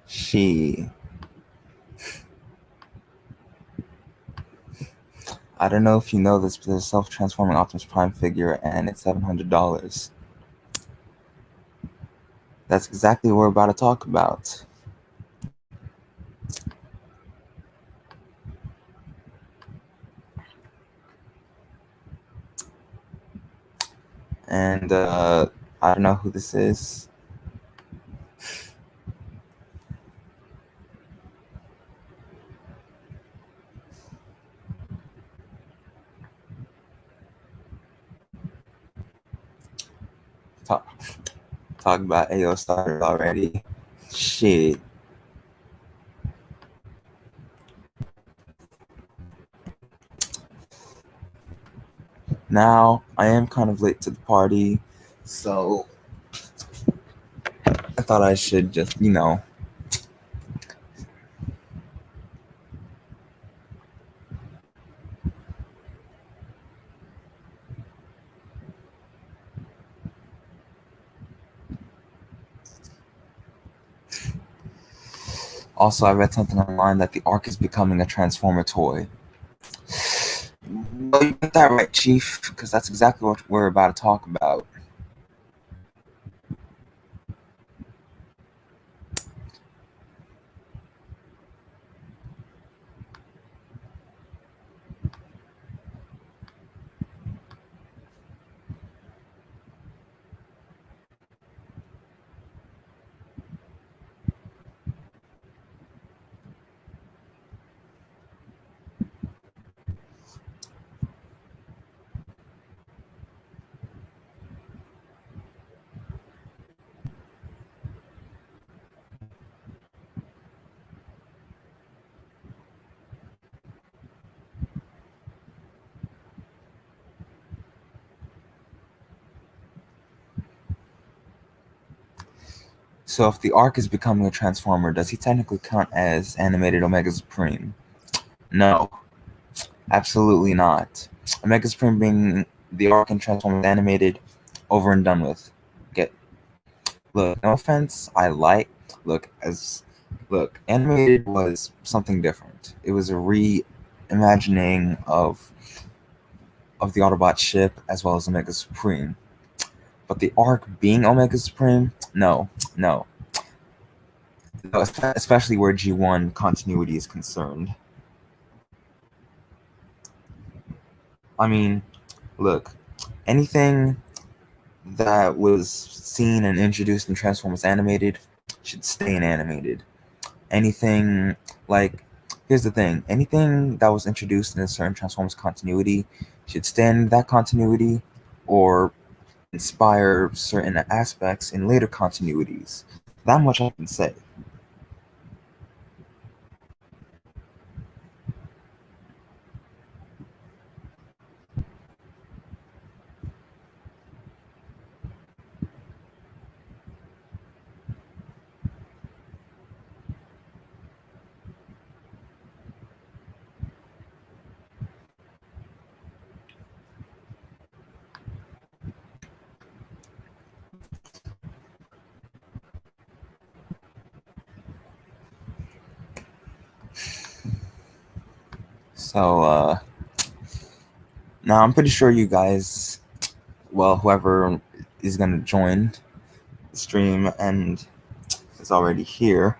She. I don't know if you know this, but there's a self-transforming Optimus Prime figure, and it's $700. That's exactly what we're about to talk about. And I don't know who this is. Talk about AO started already. Shit. Now, I am kind of late to the party, so I thought I should just, Also, I read something online that the Ark is becoming a Transformer toy. Well, you got that right, Chief, because that's exactly what we're about to talk about. So, if the Ark is becoming a Transformer, does he technically count as animated Omega Supreme? No, absolutely not. Omega Supreme being the Ark and Transformers animated, over and done with. Look, no offense, animated was something different. It was a reimagining of the Autobot ship as well as Omega Supreme. But the Ark being Omega Supreme, no. Especially where G1 continuity is concerned. I mean, look, anything that was seen and introduced in Transformers Animated should stay in animated. Anything like, here's the thing, anything that was introduced in a certain Transformers continuity should stay in that continuity or inspire certain aspects in later continuities. That much I can say. So, now I'm pretty sure you guys, well, whoever is going to join the stream and is already here,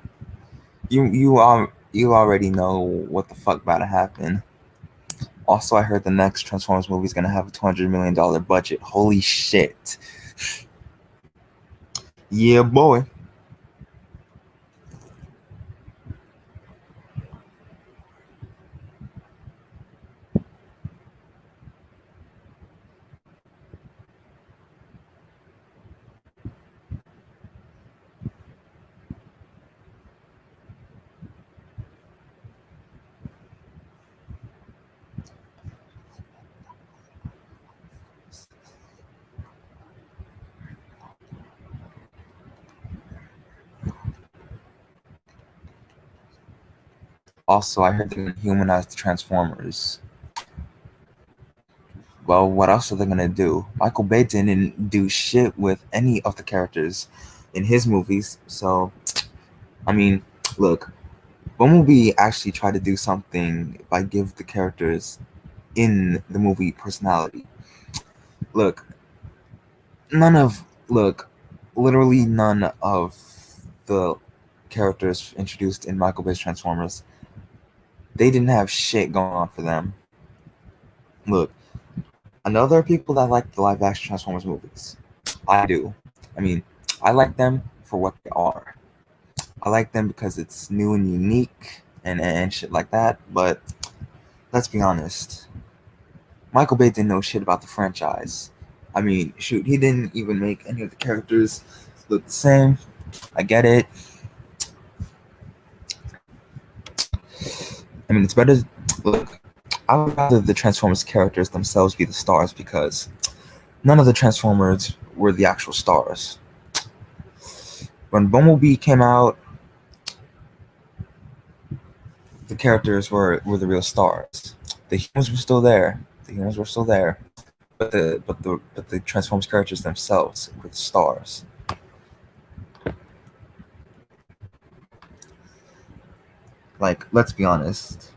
you already know what the fuck about to happen. Also, I heard the next Transformers movie is gonna have a $200 million budget. Holy shit! Yeah, boy. Also, I heard they're gonna humanize the Transformers. Well, what else are they gonna do? Michael Bay didn't do shit with any of the characters in his movies, so I mean, Look, Bumblebee actually tried to do something by give the characters in the movie personality. Look, none of look, literally none of the characters introduced in Michael Bay's Transformers, they didn't have shit going on for them. Look, I know there are people that like the live action Transformers movies. I do. I mean, I like them for what they are. I like them because it's new and unique and shit like that, but let's be honest. Michael Bay didn't know shit about the franchise. I mean, shoot, he didn't even make any of the characters look the same. I get it. I mean, it's better. Look, I would rather the Transformers characters themselves be the stars because none of the Transformers were the actual stars. When Bumblebee came out, the characters were the real stars. The humans were still there. But the Transformers characters themselves were the stars. Like, let's be honest.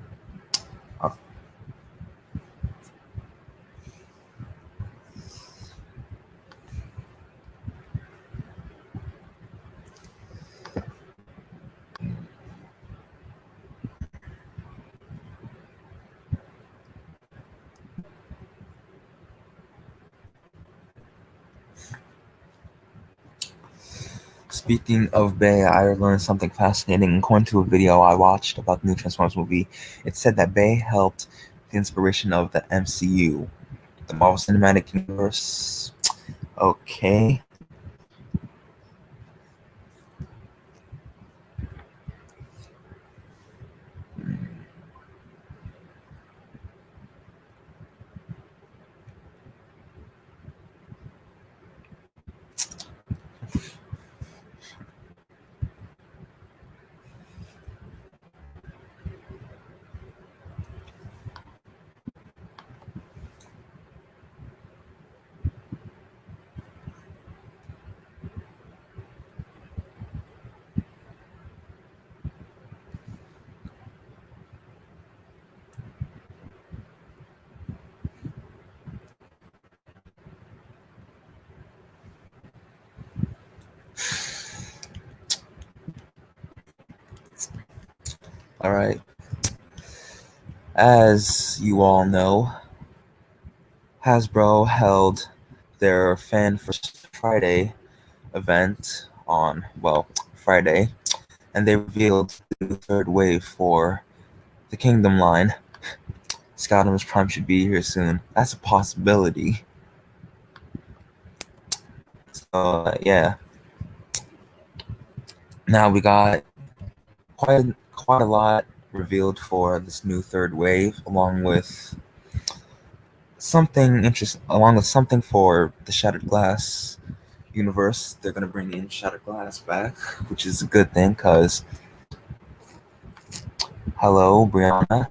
Speaking of Bay, I learned something fascinating. According to a video I watched about the new Transformers movie, it said that Bay helped the inspiration of the MCU, the Marvel Cinematic Universe. Okay. All right. As you all know, Hasbro held their Fan First Friday event on, well, Friday, and they revealed the third wave for the Kingdom line. Optimus Prime should be here soon. That's a possibility. So, yeah. Now we got quite a lot revealed for this new third wave, along with something for the Shattered Glass universe. They're gonna bring in Shattered Glass back, which is a good thing, cause hello, Brianna.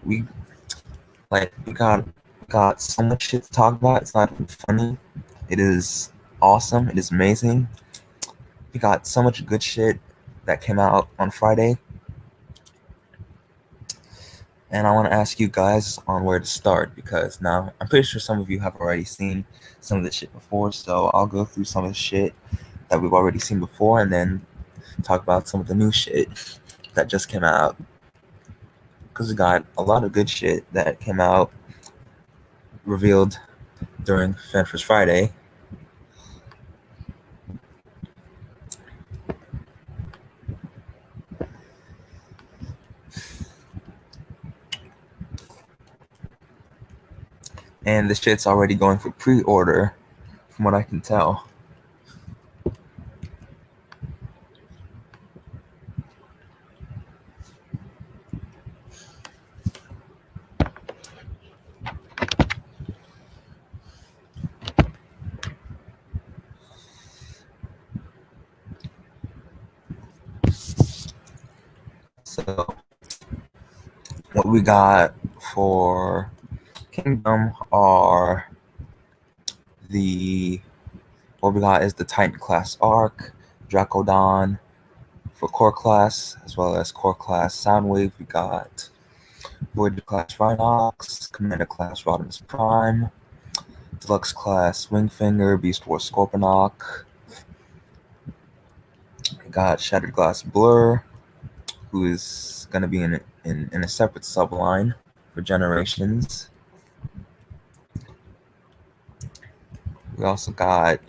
We got so much shit to talk about. It's not even funny. It is awesome. It is amazing. We got so much good shit that came out on Friday. And I want to ask you guys on where to start because now I'm pretty sure some of you have already seen some of the shit before. So I'll go through some of the shit that we've already seen before and then talk about some of the new shit that just came out. Because we got a lot of good shit that came out revealed during Fan First Friday. And the shit's already going for pre-order, from what I can tell. So, what we got for Kingdom are what we got is the Titan class arc, Dracodon for core class, as well as core class Soundwave. We got Voyager class Rhinox, Commander class Rodimus Prime, Deluxe class Wingfinger, Beast Wars Scorponok. We got Shattered Glass Blur, who is going to be in a separate subline for Generations. We also got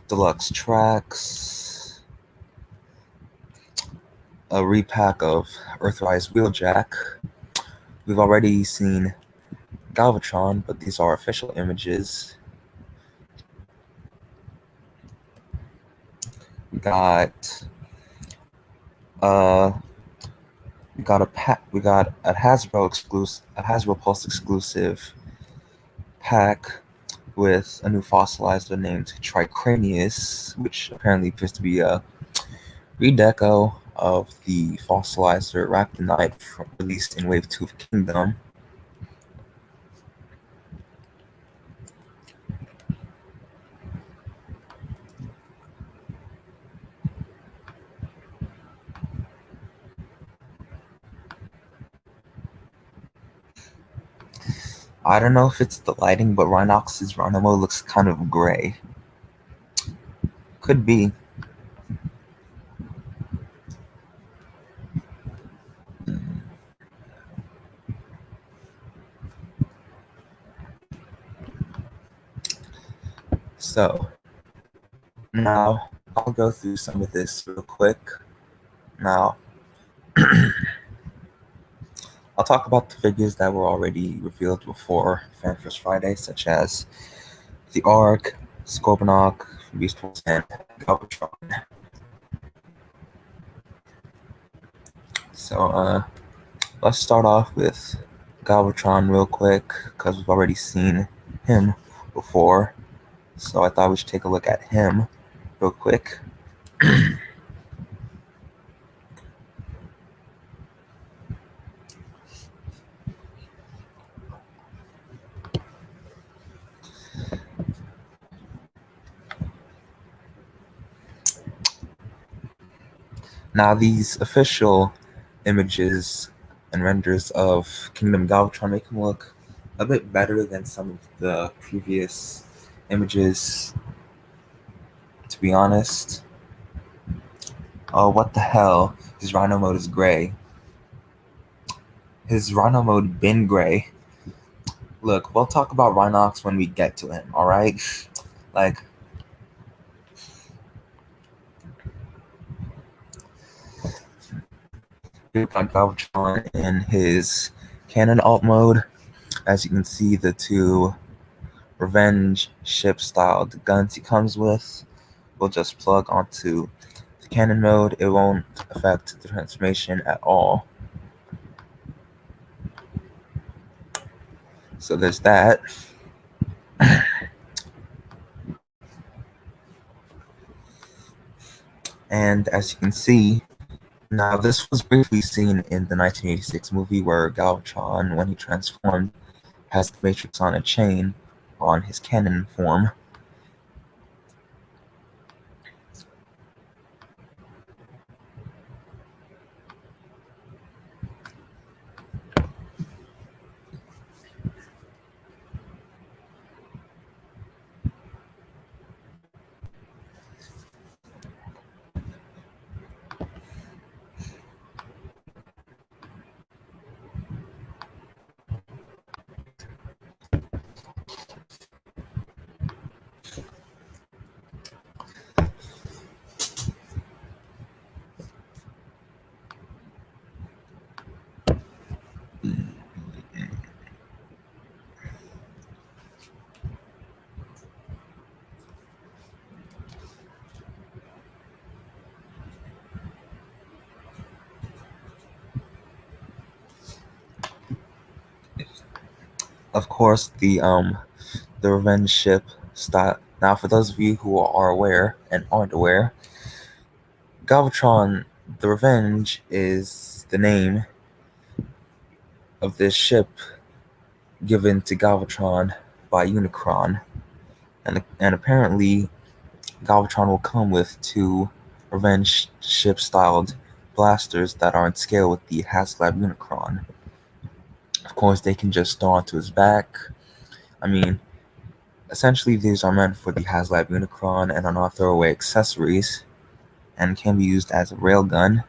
Deluxe Tracks, a repack of Earthrise Wheeljack. We've already seen Galvatron, but these are official images. We got a Hasbro Pulse exclusive pack with a new fossilizer named Tricranius, which apparently appears to be a redeco of the fossilizer Rhaptonite released in Wave 2 of Kingdom. I don't know if it's the lighting, but Rhinox's Rhinomo looks kind of gray. Could be. So, now I'll go through some of this real quick. Now, I'll talk about the figures that were already revealed before FanFest Friday, such as the Ark, Scorponok, Beast Wars, and Galvatron. So, let's start off with Galvatron real quick, because we've already seen him before. So I thought we should take a look at him real quick. Now, these official images and renders of Kingdom Galvatron make him look a bit better than some of the previous images, to be honest. Oh, what the hell? His Rhino mode is gray. His Rhino mode been gray. Look, we'll talk about Rhinox when we get to him, alright? Like, we've got Galvatron in his cannon alt mode. As you can see, the two Revenge ship styled guns he comes with will just plug onto the cannon mode. It won't affect the transformation at all. So there's that. And as you can see, now this was briefly seen in the 1986 movie where Galvatron, when he transformed, has the Matrix on a chain on his cannon form. Of course, the Revenge ship style. Now, for those of you who are aware and aren't aware, Galvatron, the Revenge, is the name of this ship given to Galvatron by Unicron, and apparently Galvatron will come with two revenge ship-styled blasters that are in scale with the HasLab Unicron. Of course, they can just throw onto his back. I mean, essentially these are meant for the HasLab Unicron and are not throwaway accessories and can be used as a railgun.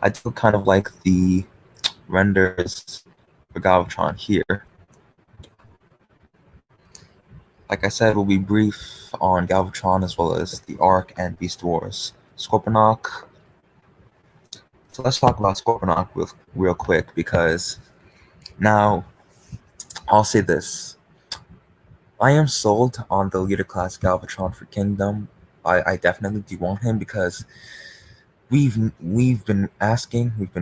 I do kind of like the renders for Galvatron here. Like I said, we'll be brief on Galvatron as well as the Ark and Beast Wars. Scorponok. So let's talk about Scorponok real quick, because now I'll say this. I am sold on the leader class Galvatron for Kingdom. I definitely do want him because we've been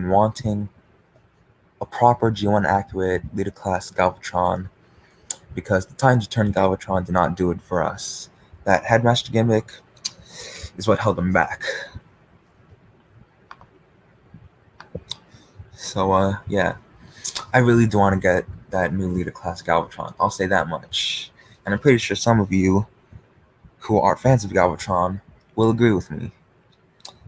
wanting a proper G1 accurate leader class Galvatron, because the Times Return Galvatron did not do it for us. That Headmaster gimmick is what held him back. So yeah, I really do want to get that new leader class Galvatron. I'll say that much. And I'm pretty sure some of you who are fans of Galvatron will agree with me.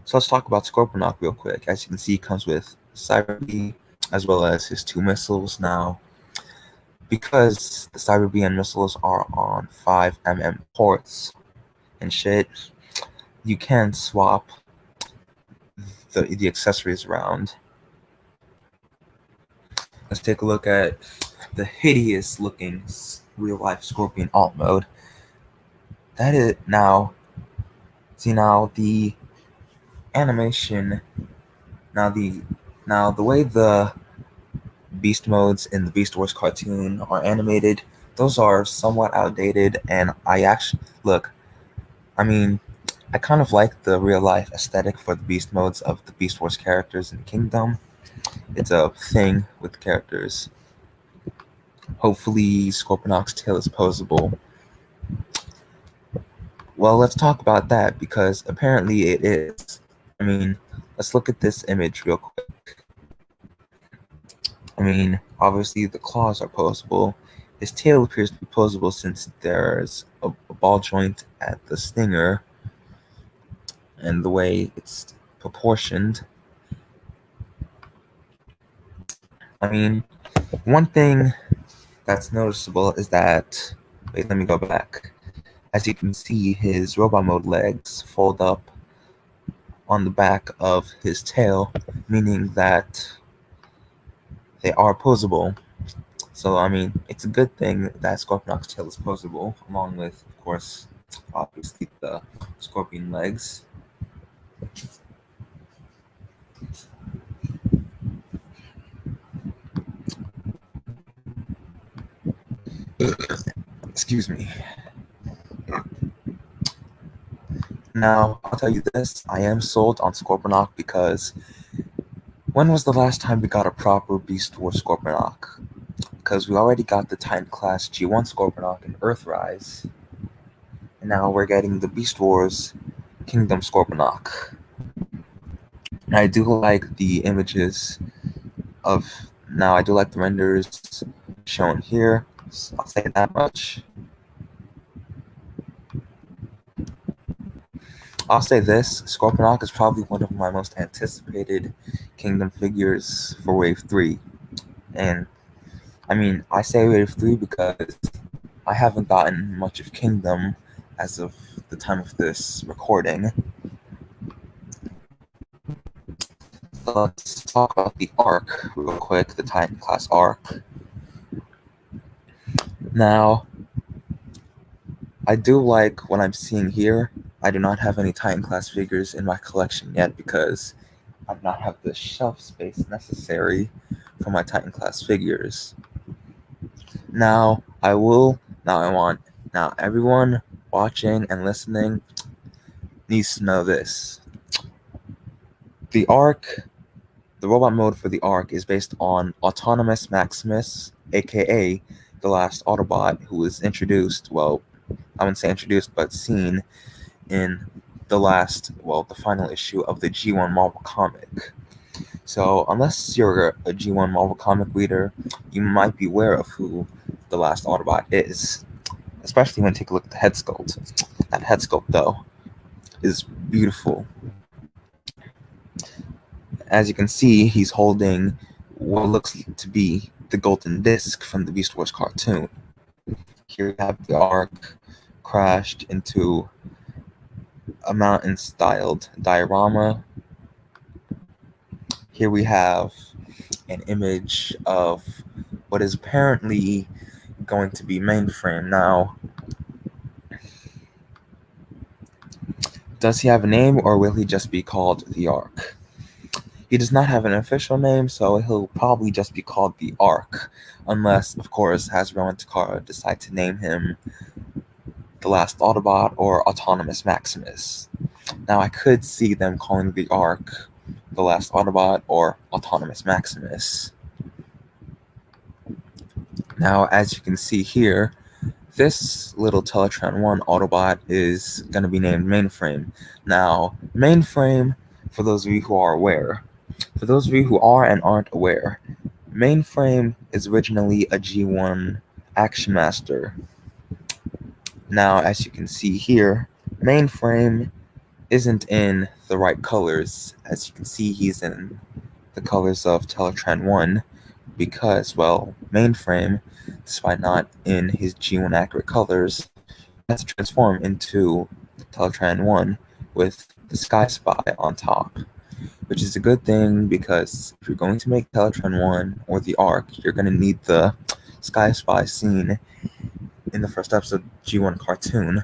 So let's talk about Scorponok real quick. As you can see, he comes with Cyber Bee as well as his 2 missiles. Now, because the Cyber Bee and missiles are on 5mm ports and shit, you can swap the accessories around. Let's take a look at the hideous looking real life Scorpion alt mode. That is now. See, now the animation, now the way the beast modes in the Beast Wars cartoon are animated, those are somewhat outdated, and I kind of like the real life aesthetic for the beast modes of the Beast Wars characters in Kingdom. It's a thing with characters. Hopefully Scorponok's tail is posable. Well, let's talk about that, because apparently it is. I mean, let's look at this image real quick. I mean, obviously the claws are posable. His tail appears to be posable since there's a ball joint at the stinger and the way it's proportioned. I mean, one thing that's noticeable is that, wait, let me go back. As you can see, his robot mode legs fold up on the back of his tail, meaning that they are posable. So, I mean, it's a good thing that Scorponok's tail is posable, along with, of course, obviously the scorpion legs. Excuse me. Now, I'll tell you this, I am sold on Scorponok, because when was the last time we got a proper Beast Wars Scorponok? Because we already got the Titan class G1 Scorponok in Earthrise, and now we're getting the Beast Wars Kingdom Scorponok. And I do like the images of, now I do like the renders shown here, so I'll say that much. I'll say this, Scorponok is probably one of my most anticipated Kingdom figures for Wave 3. And, I mean, I say Wave 3 because I haven't gotten much of Kingdom as of the time of this recording. So let's talk about the Ark real quick, the Titan class Ark. Now, I do like what I'm seeing here. I do not have any Titan class figures in my collection yet because I do not have the shelf space necessary for my Titan class figures. Now everyone watching and listening needs to know this. The Ark, the robot mode for the Ark is based on Autonomous Maximus, aka the last Autobot who was introduced, well, I wouldn't say introduced, but seen in the final issue of the G1 Marvel comic. So unless you're a G1 Marvel comic reader, you might be aware of who the last Autobot is, especially when you take a look at the head sculpt. That head sculpt, though, is beautiful. As you can see, he's holding what looks to be the golden disc from the Beast Wars cartoon. Here we have the Ark crashed into a mountain-styled diorama. Here we have an image of what is apparently going to be Mainframe. Now, does he have a name, or will he just be called the Ark? He does not have an official name, so he'll probably just be called the Ark, unless, of course, Hasbro and Takara decide to name him the Last Autobot or Autonomous Maximus. Now, I could see them calling the Ark the Last Autobot or Autonomous Maximus. Now, as you can see here, this little Teletran 1 Autobot is going to be named Mainframe. Now, Mainframe, for those of you who are aware, for those of you who are and aren't aware, Mainframe is originally a G1 Action Master. Now, as you can see here, Mainframe isn't in the right colors. As you can see, he's in the colors of Teletran 1 because, well, Mainframe, despite not in his G1 accurate colors, has to transform into Teletran 1 with the Sky Spy on top, which is a good thing because if you're going to make Teletran 1 or the Ark, you're going to need the Sky Spy scene in the first episode of G1 cartoon.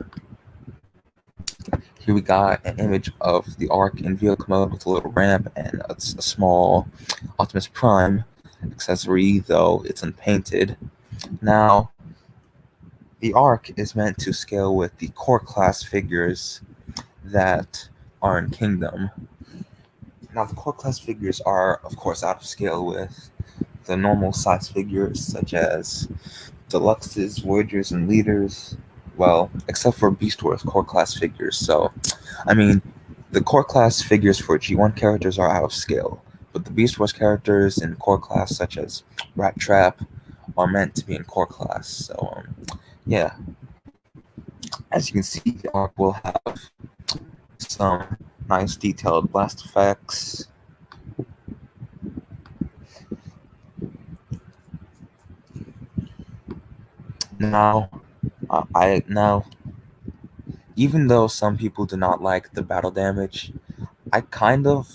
Here we got an image of the Ark in vehicle mode with a little ramp and a small Optimus Prime accessory, though it's unpainted. Now, the Ark is meant to scale with the core class figures that are in Kingdom. Now, the core class figures are, of course, out of scale with the normal size figures such as Deluxes, Voyagers, and Leaders. Well, except for Beast Wars core class figures. So, I mean, the core class figures for G1 characters are out of scale, but the Beast Wars characters in core class, such as Rat Trap, are meant to be in core class. So, yeah. As you can see, the Ark will have some nice detailed blast effects. Now, even though some people do not like the battle damage, I kind of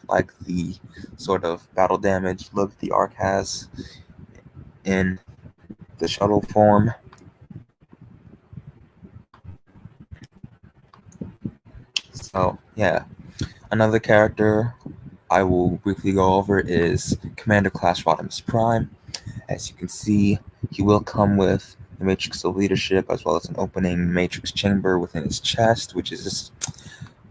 like the sort of battle damage look the Ark has in the shuttle form. So, yeah. Another character I will briefly go over is Commander Class Rodimus Prime. As you can see, he will come with the Matrix of Leadership as well as an opening Matrix chamber within his chest, which is just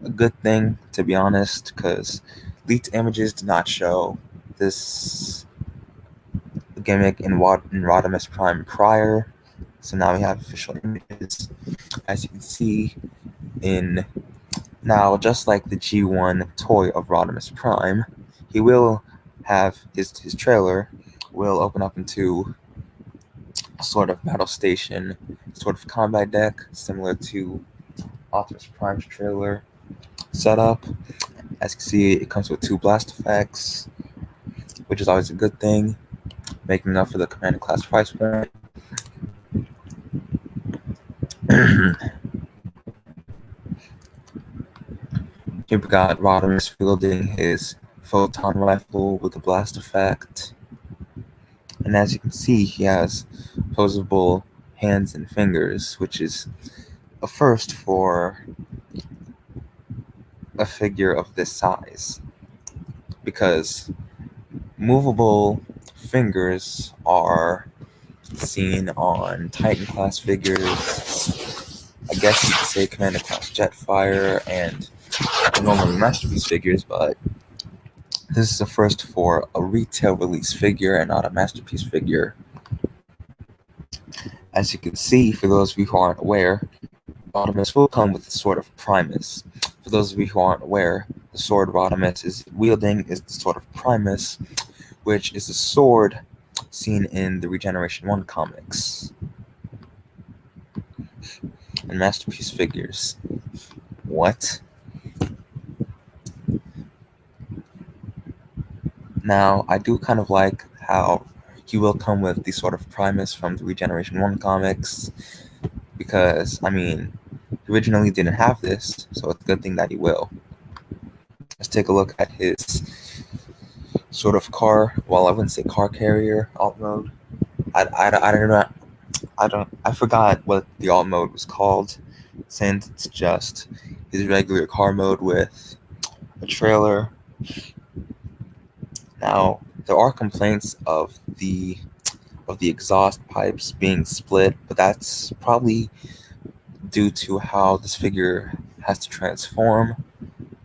a good thing, to be honest, because leaked images did not show this gimmick in Rodimus Prime prior. So now we have official images. As you can see, now, just like the G1 toy of Rodimus Prime, he will have his trailer will open up into a sort of battle station, sort of combat deck, similar to Optimus Prime's trailer setup. As you can see, it comes with 2 blast effects, which is always a good thing, making up for the Commander class price point. Here we got Rodimus wielding his photon rifle with a blast effect. And as you can see, he has posable hands and fingers, which is a first for a figure of this size, because movable fingers are seen on Titan class figures, I guess you could say Commander class Jetfire, and normally Masterpiece figures, but this is a first for a retail release figure and not a Masterpiece figure. As you can see, for those of you who aren't aware, Rodimus will come with the Sword of Primus. For those of you who aren't aware, the sword Rodimus is wielding is the Sword of Primus, which is a sword seen in the Regeneration 1 comics and Masterpiece figures. what? Now, I do kind of like how he will come with the sort of Primus from the Regeneration 1 comics, because, I mean, he originally didn't have this, so it's a good thing that he will. Let's take a look at his sort of car, well, I wouldn't say car carrier alt mode. I don't know. I forgot what the alt mode was called, since it's just his regular car mode with a trailer. Now, there are complaints of the exhaust pipes being split, but that's probably due to how this figure has to transform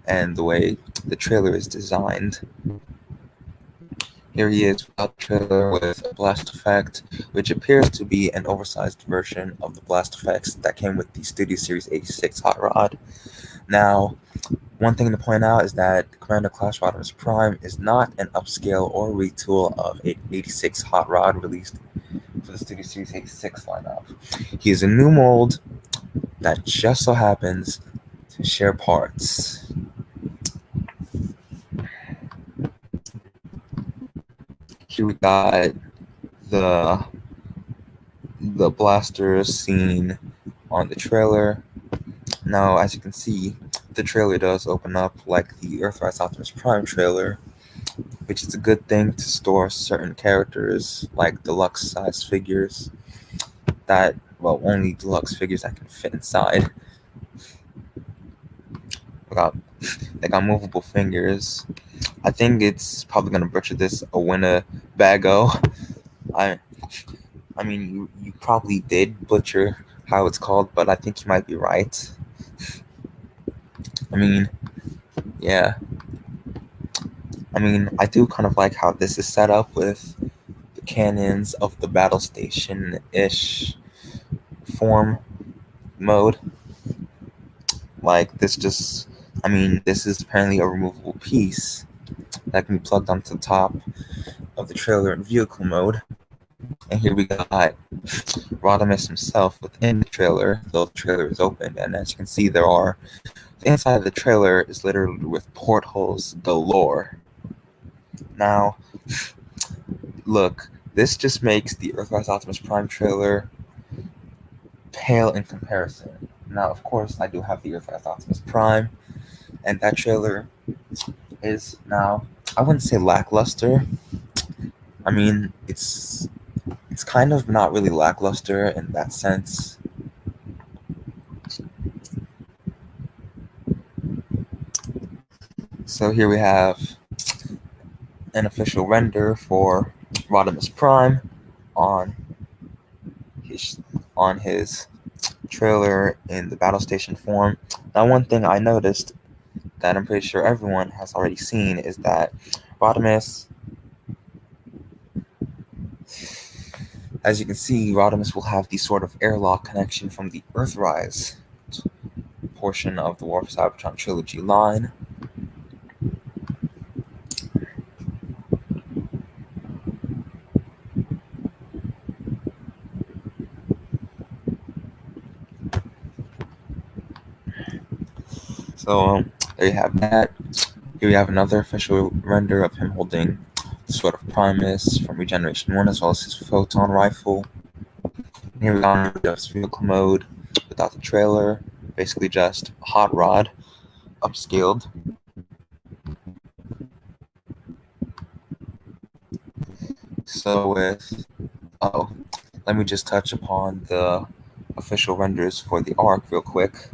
and the way the trailer is designed. Here he is without trailer with a blast effect, which appears to be an oversized version of the blast effects that came with the Studio Series 86 Hot Rod. Now, one thing to point out is that Commander Class Rodimus Prime is not an upscale or retool of 86 Hot Rod released for the Studio Series 86 lineup. He is a new mold that just so happens to share parts. Here we got the blaster scene on the trailer. Now, as you can see, the trailer does open up like the Earthrise Optimus Prime trailer, which is a good thing to store certain characters like deluxe size figures that, well, only deluxe figures that can fit inside. They got movable fingers. I think it's probably gonna butcher this, a Winnebago. I mean, you probably did butcher how it's called, but I think you might be right. I mean, yeah. I mean, I do kind of like how this is set up with the cannons of the battle station-ish form mode. Like, this just, I mean, this is apparently a removable piece that can be plugged onto the top of the trailer in vehicle mode. And here we got Rodimus himself within the trailer, though the trailer is open. And as you can see, the inside of the trailer is littered with portholes galore. Now, look, this just makes the Earthrise Optimus Prime trailer pale in comparison. Now, of course, I do have the Earthrise Optimus Prime, and that trailer is now, I wouldn't say lackluster. I mean, it's kind of not really lackluster in that sense. So here we have an official render for Rodimus Prime on his trailer in the battle station form. Now, one thing I noticed that I'm pretty sure everyone has already seen is that Rodimus, as you can see, Rodimus will have the sort of airlock connection from the Earthrise portion of the War for Cybertron trilogy line. So there you have that. Here we have another official render of him holding the sort of Primus from Regeneration 1, as well as his photon rifle. And here we got just vehicle mode without the trailer, basically just a hot rod upscaled. So let me just touch upon the official renders for the ARC real quick.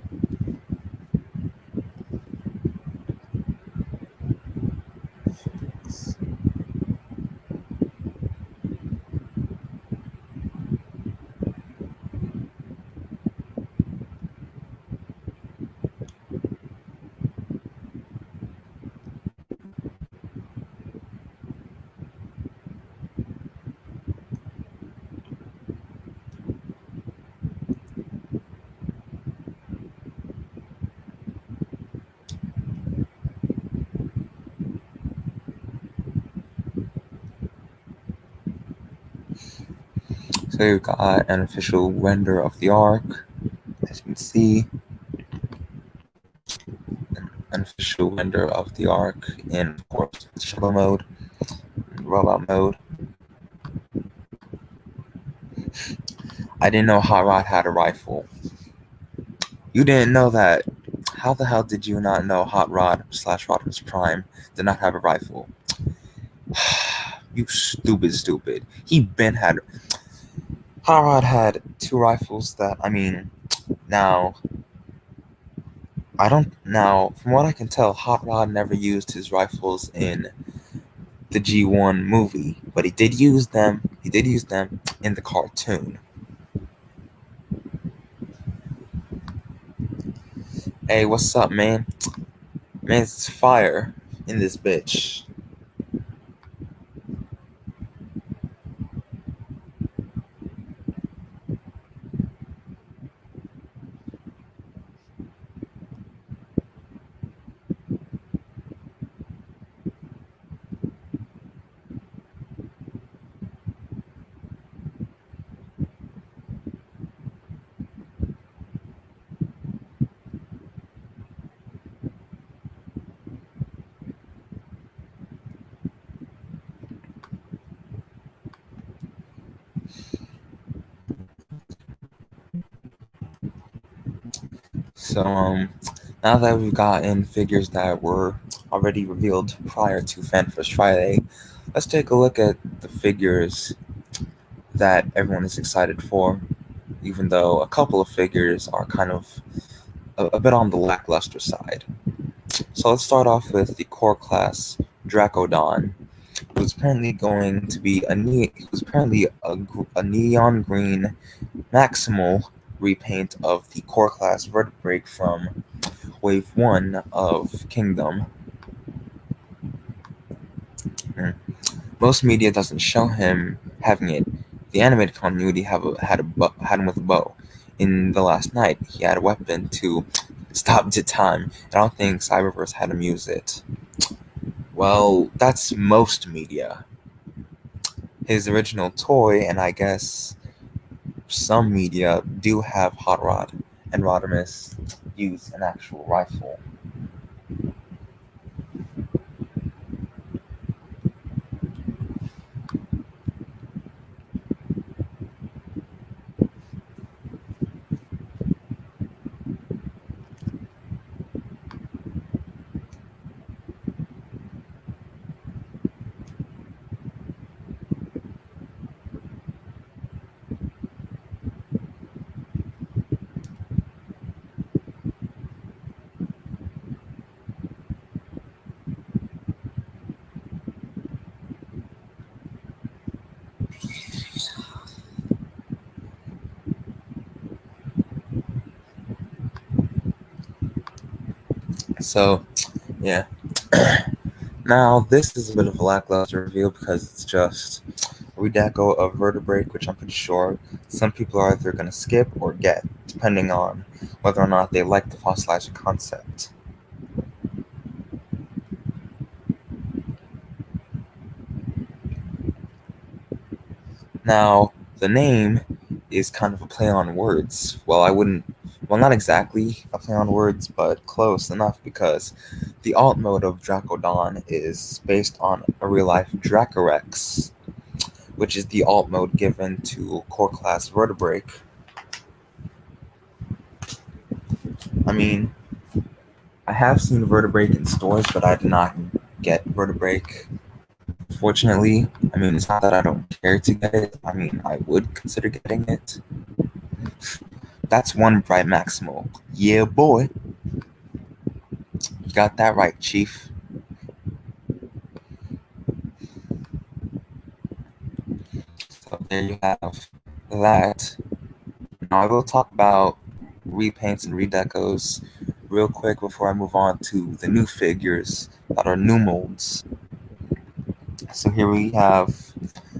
So you've got an official render of the ARC, as you can see. an official render of the Ark in, of course, Shadow mode, Robot mode. I didn't know Hot Rod had a rifle. You didn't know that. How the hell did you not know Hot Rod / Rodimus Prime did not have a rifle? You stupid. He been had. Hot Rod had 2 rifles that, now, from what I can tell, Hot Rod never used his rifles in the G1 movie, but he did use them in the cartoon. Hey, what's up, man? Man, it's fire in this bitch. So, now that we've gotten figures that were already revealed prior to FanFest Friday, let's take a look at the figures that everyone is excited for, even though a couple of figures are kind of a bit on the lackluster side. So let's start off with the core class Dracodon, who's apparently going to be a neon green maximal repaint of the core class Vertebrake from Wave 1 of Kingdom. Most media doesn't show him having it. The animated continuity had him with a bow. In The Last Knight, he had a weapon to stop the time. I don't think Cyberverse had him use it. Well, that's most media. His original toy, and I guess some media, do have Hot Rod and Rodimus use an actual rifle. So, yeah. Now, this is a bit of a lackluster review because it's just a redeco of Vertebrake, which I'm pretty sure some people are either going to skip or get, depending on whether or not they like the fossilizer concept. Now, the name is kind of a play on words. Not exactly a play on words, but close enough because the alt mode of Dracodon is based on a real-life Dracorex, which is the alt mode given to core class Vertebrake. I have seen Vertebrake in stores, but I did not get Vertebrake. Fortunately, it's not that I don't care to get it. I would consider getting it. That's one bright maximal. Yeah, boy. You got that right, Chief. So there you have that. Now I will talk about repaints and redecos real quick before I move on to the new figures that are new molds. So here we have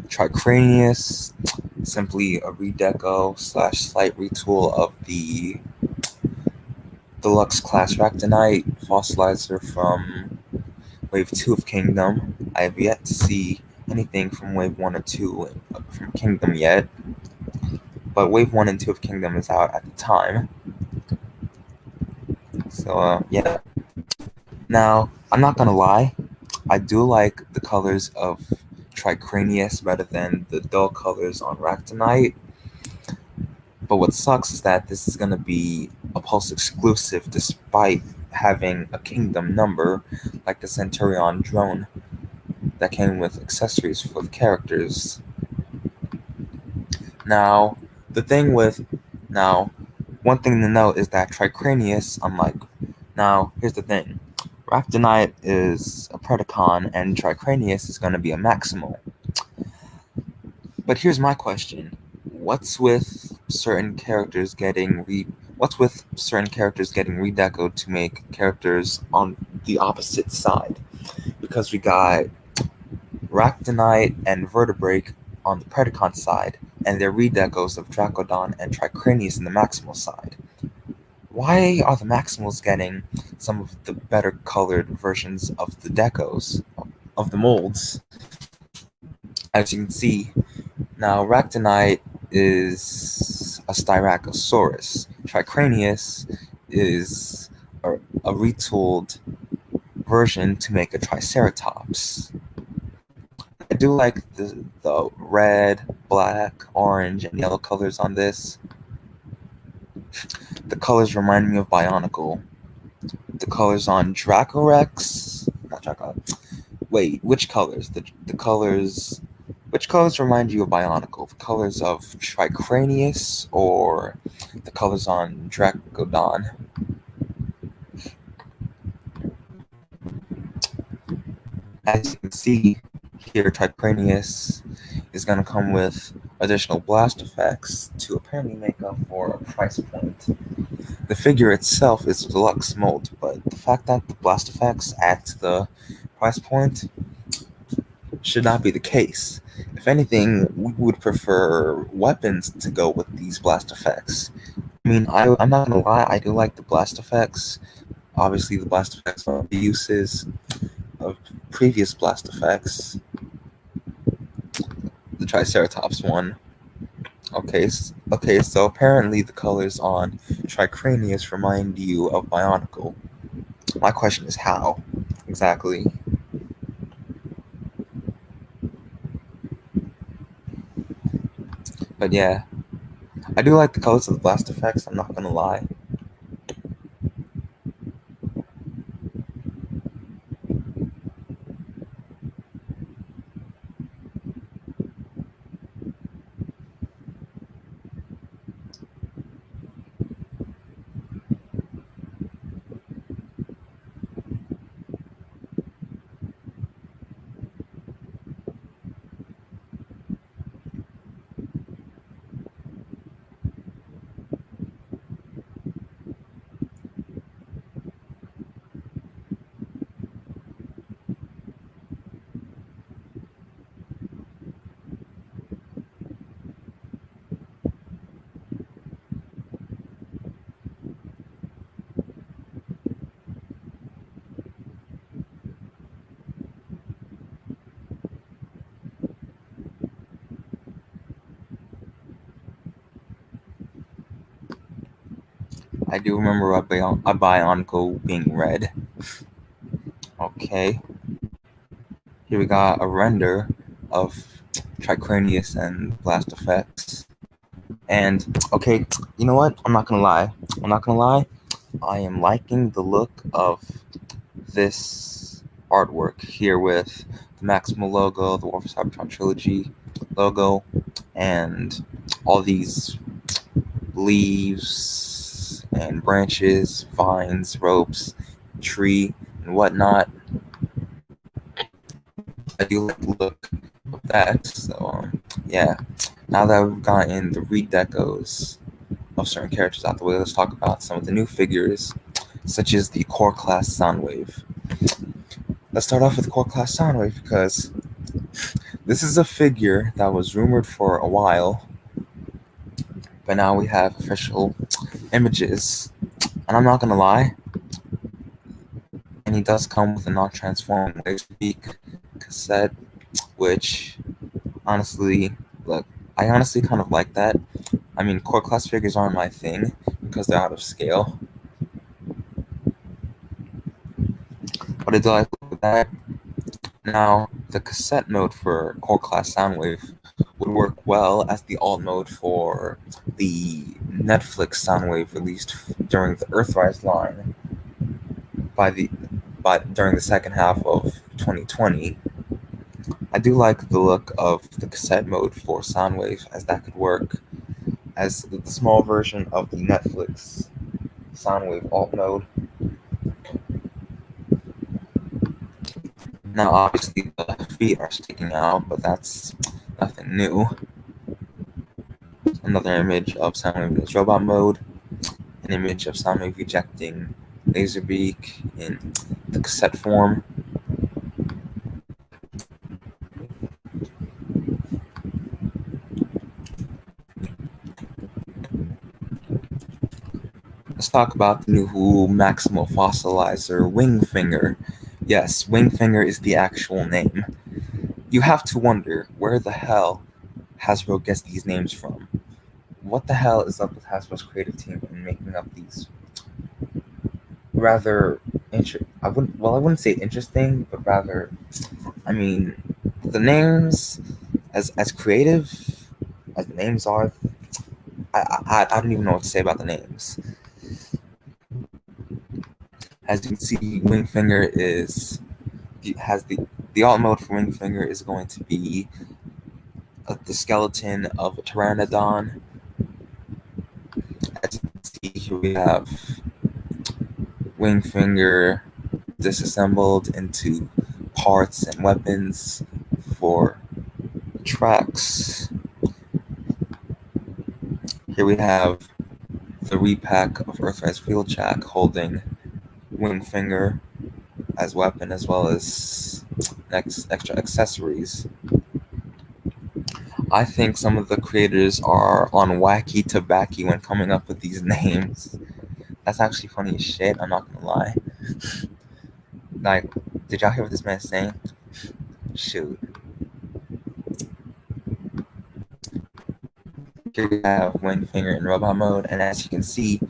Tricranius, simply a redeco / slight retool of the deluxe class Ractonite fossilizer from Wave 2 of Kingdom. I have yet to see anything from Wave 1 or 2 from Kingdom yet, but Wave 1 and 2 of Kingdom is out at the time. So, yeah. Now, I'm not gonna lie, I do like the colors of Tricranius better than the dull colors on Ractonite. But what sucks is that this is gonna be a Pulse exclusive despite having a kingdom number like the Centurion drone that came with accessories for the characters. Now, the thing with now, one thing to note is that Tricranius, unlike now, here's the thing. Ractonite is a Predacon and Tricranius is going to be a Maximal. But here's my question. What's with certain characters getting redecoed to make characters on the opposite side? Because we got Ractonite and Vertebrake on the Predacon side, and they're redecos of Dracodon and Tricranius in the Maximal side. Why are the Maximals getting some of the better colored versions of the decos, of the molds? As you can see, now Ractonite is a Styracosaurus. Tricranius is a retooled version to make a Triceratops. I do like the red, black, orange, and yellow colors on this. The colors remind me of Bionicle. The colors on Dracorex, not Draco. Wait, which colors? The colors. Which colors remind you of Bionicle? The colors of Tricranius or the colors on Dracodon? As you can see here, Tricranius is going to come with additional blast effects to apparently make up for a price point. The figure itself is a deluxe mold, but the fact that the blast effects add to the price point should not be the case. If anything, we would prefer weapons to go with these blast effects. I mean, I'm not gonna lie, I do like the blast effects. Obviously, the blast effects are the uses of previous blast effects. The Triceratops one. Okay, so apparently the colors on Tricranius remind you of Bionicle. My question is how exactly? But yeah, I do like the colors of the blast effects, I'm not gonna lie. I do remember a Bionicle being red. Okay, here we got a render of Tricranius and blast effects. And okay, you know what? I'm not gonna lie. I am liking the look of this artwork here with the Maximal logo, the War for Cybertron Trilogy logo, and all these leaves and branches, vines, ropes, tree, and whatnot. I do like the look of that. So yeah. Now that we've gotten the redecos of certain characters out the way, let's talk about some of the new figures, such as the Core Class Soundwave. Let's start off with Core Class Soundwave because this is a figure that was rumored for a while, but now we have official images. And I'm not gonna lie, and he does come with a non-transforming Wavepeak cassette, which honestly, look, I honestly kind of like that. I mean, core class figures aren't my thing because they're out of scale. What I do like with that, now the cassette mode for Core Class Soundwave would work well as the alt mode for the Netflix Soundwave released during the Earthrise line by the during the second half of 2020. I do like the look of the cassette mode for Soundwave, as that could work as the small version of the Netflix Soundwave alt mode. Now, obviously, the feet are sticking out, but that's nothing new. Another image of Soundwave in its robot mode, an image of Soundwave ejecting Laserbeak in the cassette form. Let's talk about the new Maximal Fossilizer, Wingfinger. Yes, Wingfinger is the actual name. You have to wonder, where the hell Hasbro gets these names from? What the hell is up with Hasbro's creative team in making up these rather I wouldn't say interesting, but rather, I mean, the names, as creative as the names are, I don't even know what to say about the names. As you can see, Wingfinger has the alt mode for Wingfinger is going to be the skeleton of a Pteranodon. As you can see, here we have Wingfinger disassembled into parts and weapons for tracks. Here we have the repack of Earthrise Wheeljack holding Wingfinger as weapon, as well as extra accessories. I think some of the creators are on wacky tobacco when coming up with these names. That's actually funny as shit, I'm not gonna lie. Like, did y'all hear what this man's saying? Shoot. Here we have Wingfinger in robot mode, and as you can see,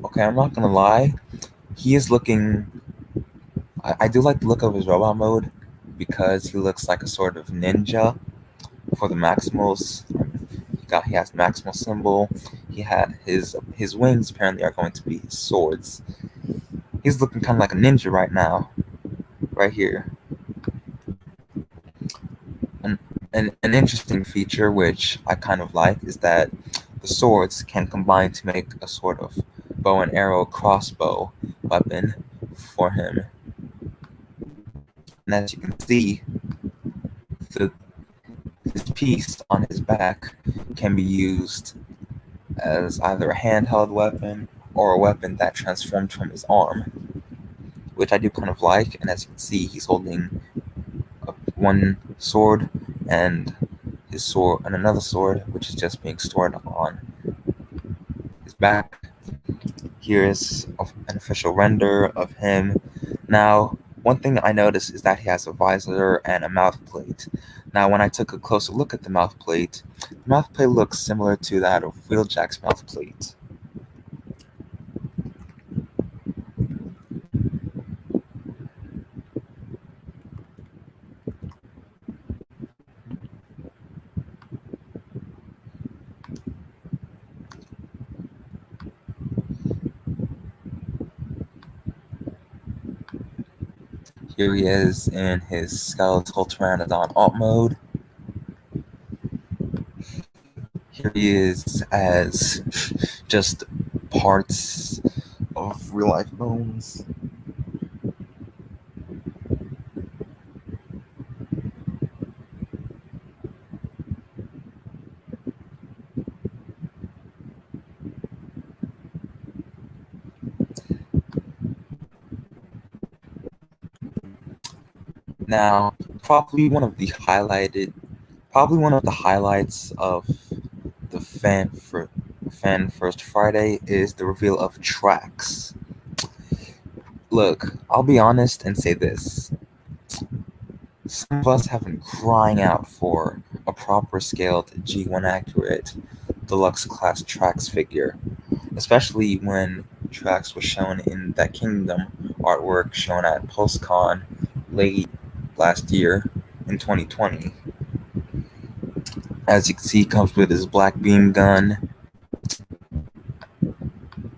okay, I'm not gonna lie, he is looking. I do like the look of his robot mode because he looks like a sort of ninja for the Maximals. He has Maximal symbol. He had his wings apparently are going to be his swords. He's looking kind of like a ninja right now, right here. An interesting feature which I kind of like is that the swords can combine to make a sort of bow and arrow crossbow weapon for him. And as you can see, this piece on his back can be used as either a handheld weapon or a weapon that transformed from his arm, which I do kind of like. And as you can see, he's holding one sword and his sword and another sword, which is just being stored on his back. Here is an official render of him. Now, one thing I noticed is that he has a visor and a mouth plate. Now, when I took a closer look at the mouth plate looks similar to that of Wheeljack's mouth plate. Here he is in his skeletal Pteranodon alt mode. Here he is as just parts of real life bones. Now, probably one of the highlights of the Fan First Friday is the reveal of tracks. Look, I'll be honest and say this. Some of us have been crying out for a proper scaled G1 accurate deluxe class tracks figure, especially when tracks was shown in that Kingdom artwork shown at PostCon late last year in 2020. As you can see, comes with his black beam gun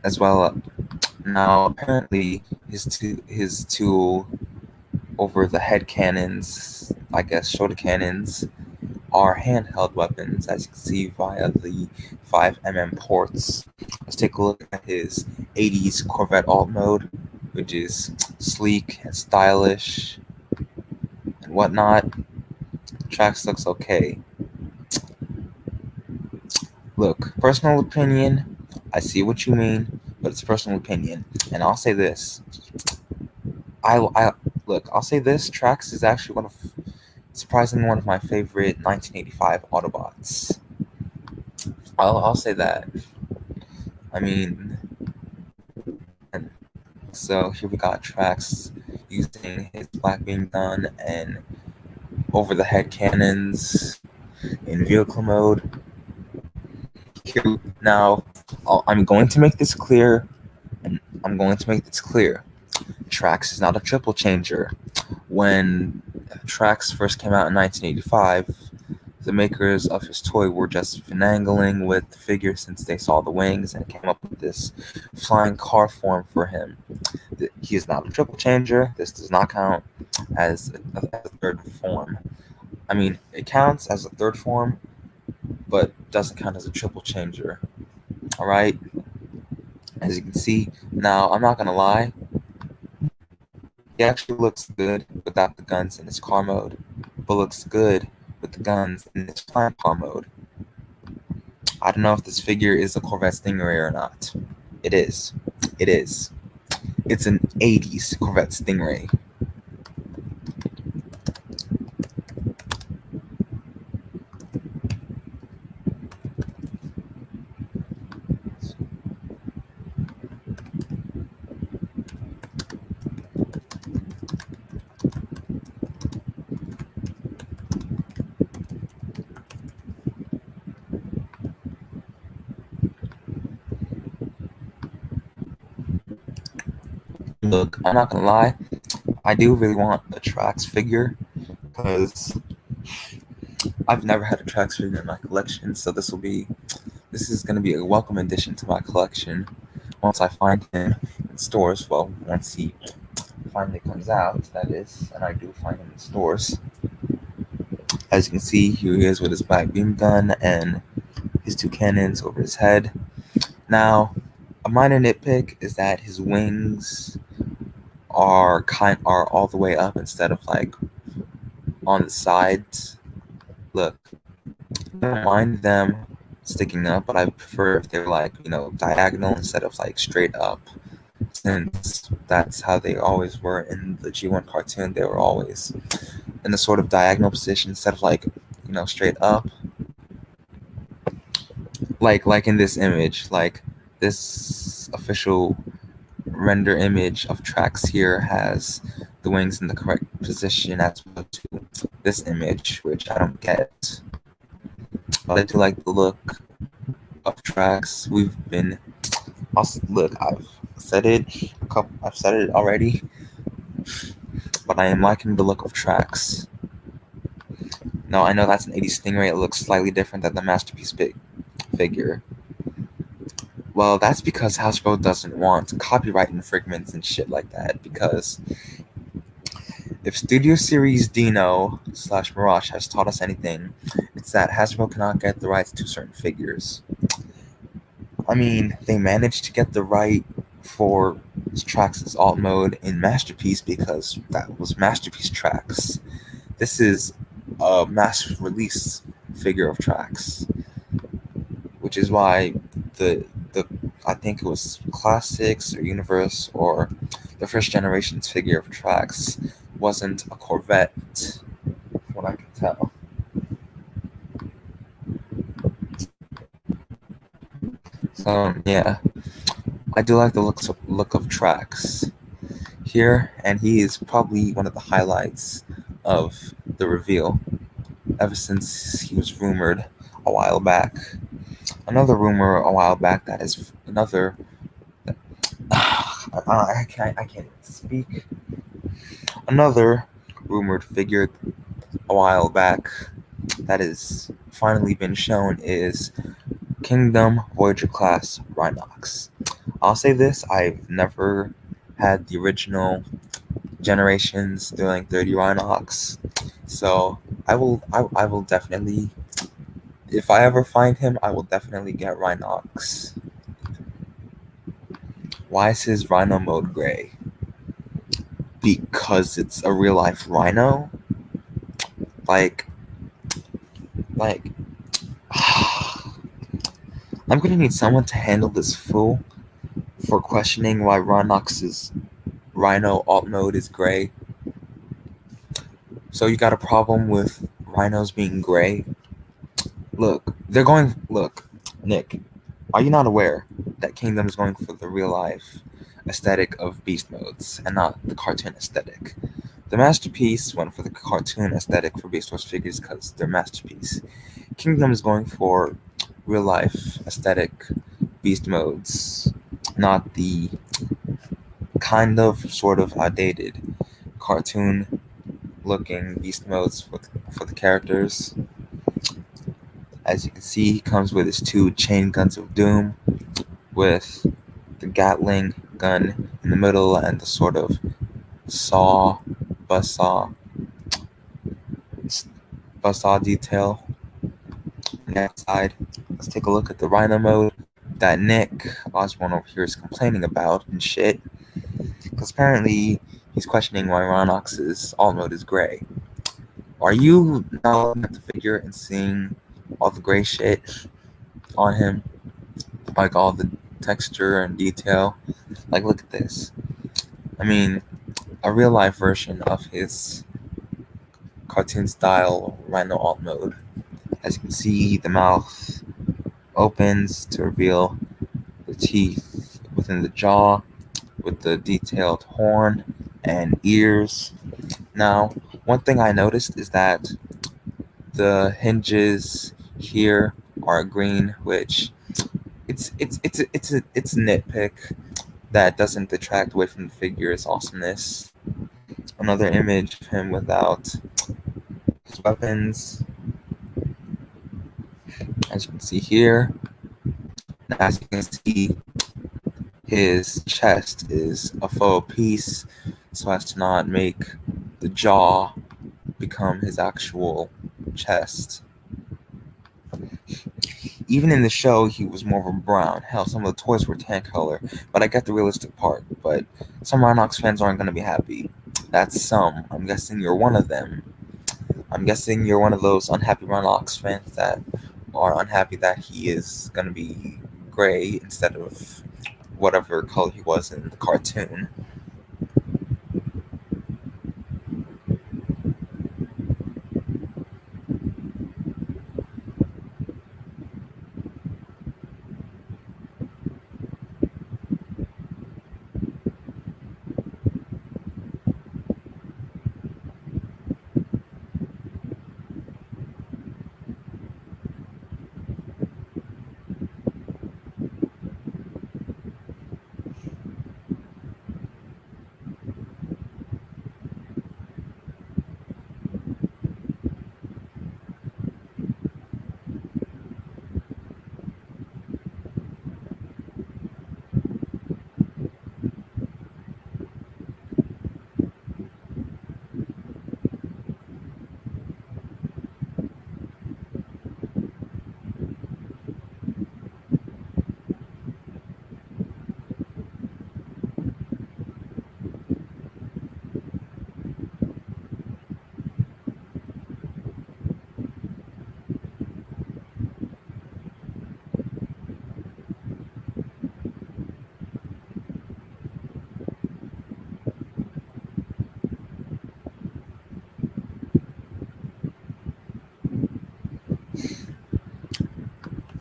as well. Now, apparently, his two over the head cannons, I guess shoulder cannons, are handheld weapons, as you can see via the 5mm ports. Let's take a look at his 80s Corvette alt mode, which is sleek and stylish and whatnot. Trax looks okay. Look, personal opinion, I see what you mean, but it's personal opinion. And I'll say this. I'll say this, Trax is actually surprisingly one of my favorite 1985 Autobots. I'll say that. I mean, so here we got Trax using his black beam gun and over the head cannons in vehicle mode. Here now, I'm going to make this clear. Trax is not a triple changer. When Trax first came out in 1985, the makers of his toy were just finagling with the figure since they saw the wings and came up with this flying car form for him. He is not a triple changer. This does not count as a third form. I mean, it counts as a third form, but doesn't count as a triple changer. All right? As you can see, now, I'm not going to lie. He actually looks good without the guns in his car mode, but looks good with the guns in his flying car mode. I don't know if this figure is a Corvette Stingray or not. It is. It is. It's an 80s Corvette Stingray. Look, I'm not gonna lie, I do really want a Trax figure because I've never had a Trax figure in my collection, so this is gonna be a welcome addition to my collection once I find him in stores. Well, once he finally comes out, that is, and I do find him in stores. As you can see, here he is with his black beam gun and his two cannons over his head. Now, a minor nitpick is that his wings are all the way up instead of like on the sides. Look, I don't mind them sticking up, but I prefer if they're like, diagonal instead of like straight up, since that's how they always were in the G1 cartoon. They were always in a sort of diagonal position instead of like, straight up. Like in this image, like this official render image of Trax here has the wings in the correct position as opposed to this image, which I don't get. But I do like the look of Trax. Look, I've said it already, but I am liking the look of Trax. Now, I know that's an 80s Stingray. It looks slightly different than the Masterpiece figure. Well, that's because Hasbro doesn't want copyright infringements and shit like that, because if Studio Series Dino / Mirage has taught us anything, it's that Hasbro cannot get the rights to certain figures. I mean, they managed to get the right for Trax's alt mode in Masterpiece because that was Masterpiece Trax. This is a mass release figure of Trax, which is why I think it was Classics or Universe or the first generation's figure of Trax wasn't a Corvette, from what I can tell. So yeah, I do like the look of Trax here, and he is probably one of the highlights of the reveal ever since he was rumored a while back. Another rumor a while back that is another I can't speak. Another rumored figure a while back that has finally been shown is Kingdom Voyager class Rhinox. I'll say this: I've never had the original Generations Sterling 30 Rhinox, so I will definitely, if I ever find him, I will definitely get Rhinox. Why is his Rhino mode gray? Because it's a real life Rhino. Like, like, I'm gonna need someone to handle this fool for questioning why Rhinox's Rhino alt mode is gray. So you got a problem with rhinos being gray? Look, Nick, are you not aware that Kingdom is going for the real life aesthetic of beast modes and not the cartoon aesthetic? The Masterpiece went for the cartoon aesthetic for Beast Wars figures because they're Masterpiece. Kingdom is going for real life aesthetic beast modes, not the kind of sort of outdated cartoon looking beast modes for the characters. As you can see, he comes with his two chain guns of doom with the Gatling gun in the middle and the sort of buzzsaw detail on the outside. Let's take a look at the Rhino mode that Nick Osborne over here is complaining about and shit. Because apparently he's questioning why Rhinox's alt mode is gray. Are you now looking at the figure and seeing all the gray shit on him? Like all the texture and detail? Like, look at this. I mean, a real life version of his cartoon style Rhino alt mode. As you can see, the mouth opens to reveal the teeth within the jaw with the detailed horn and ears. Now, one thing I noticed is that the hinges here are green, which it's a nitpick that doesn't detract away from the figure's awesomeness. Another image of him without his weapons, as you can see here. As you can see, his chest is a faux piece so as to not make the jaw become his actual chest. Even in the show, he was more of a brown. Hell, some of the toys were tan color, but I get the realistic part. But some Rhinox fans aren't going to be happy. That's some. I'm guessing you're one of them. I'm guessing you're one of those unhappy Rhinox fans that are unhappy that he is going to be gray instead of whatever color he was in the cartoon.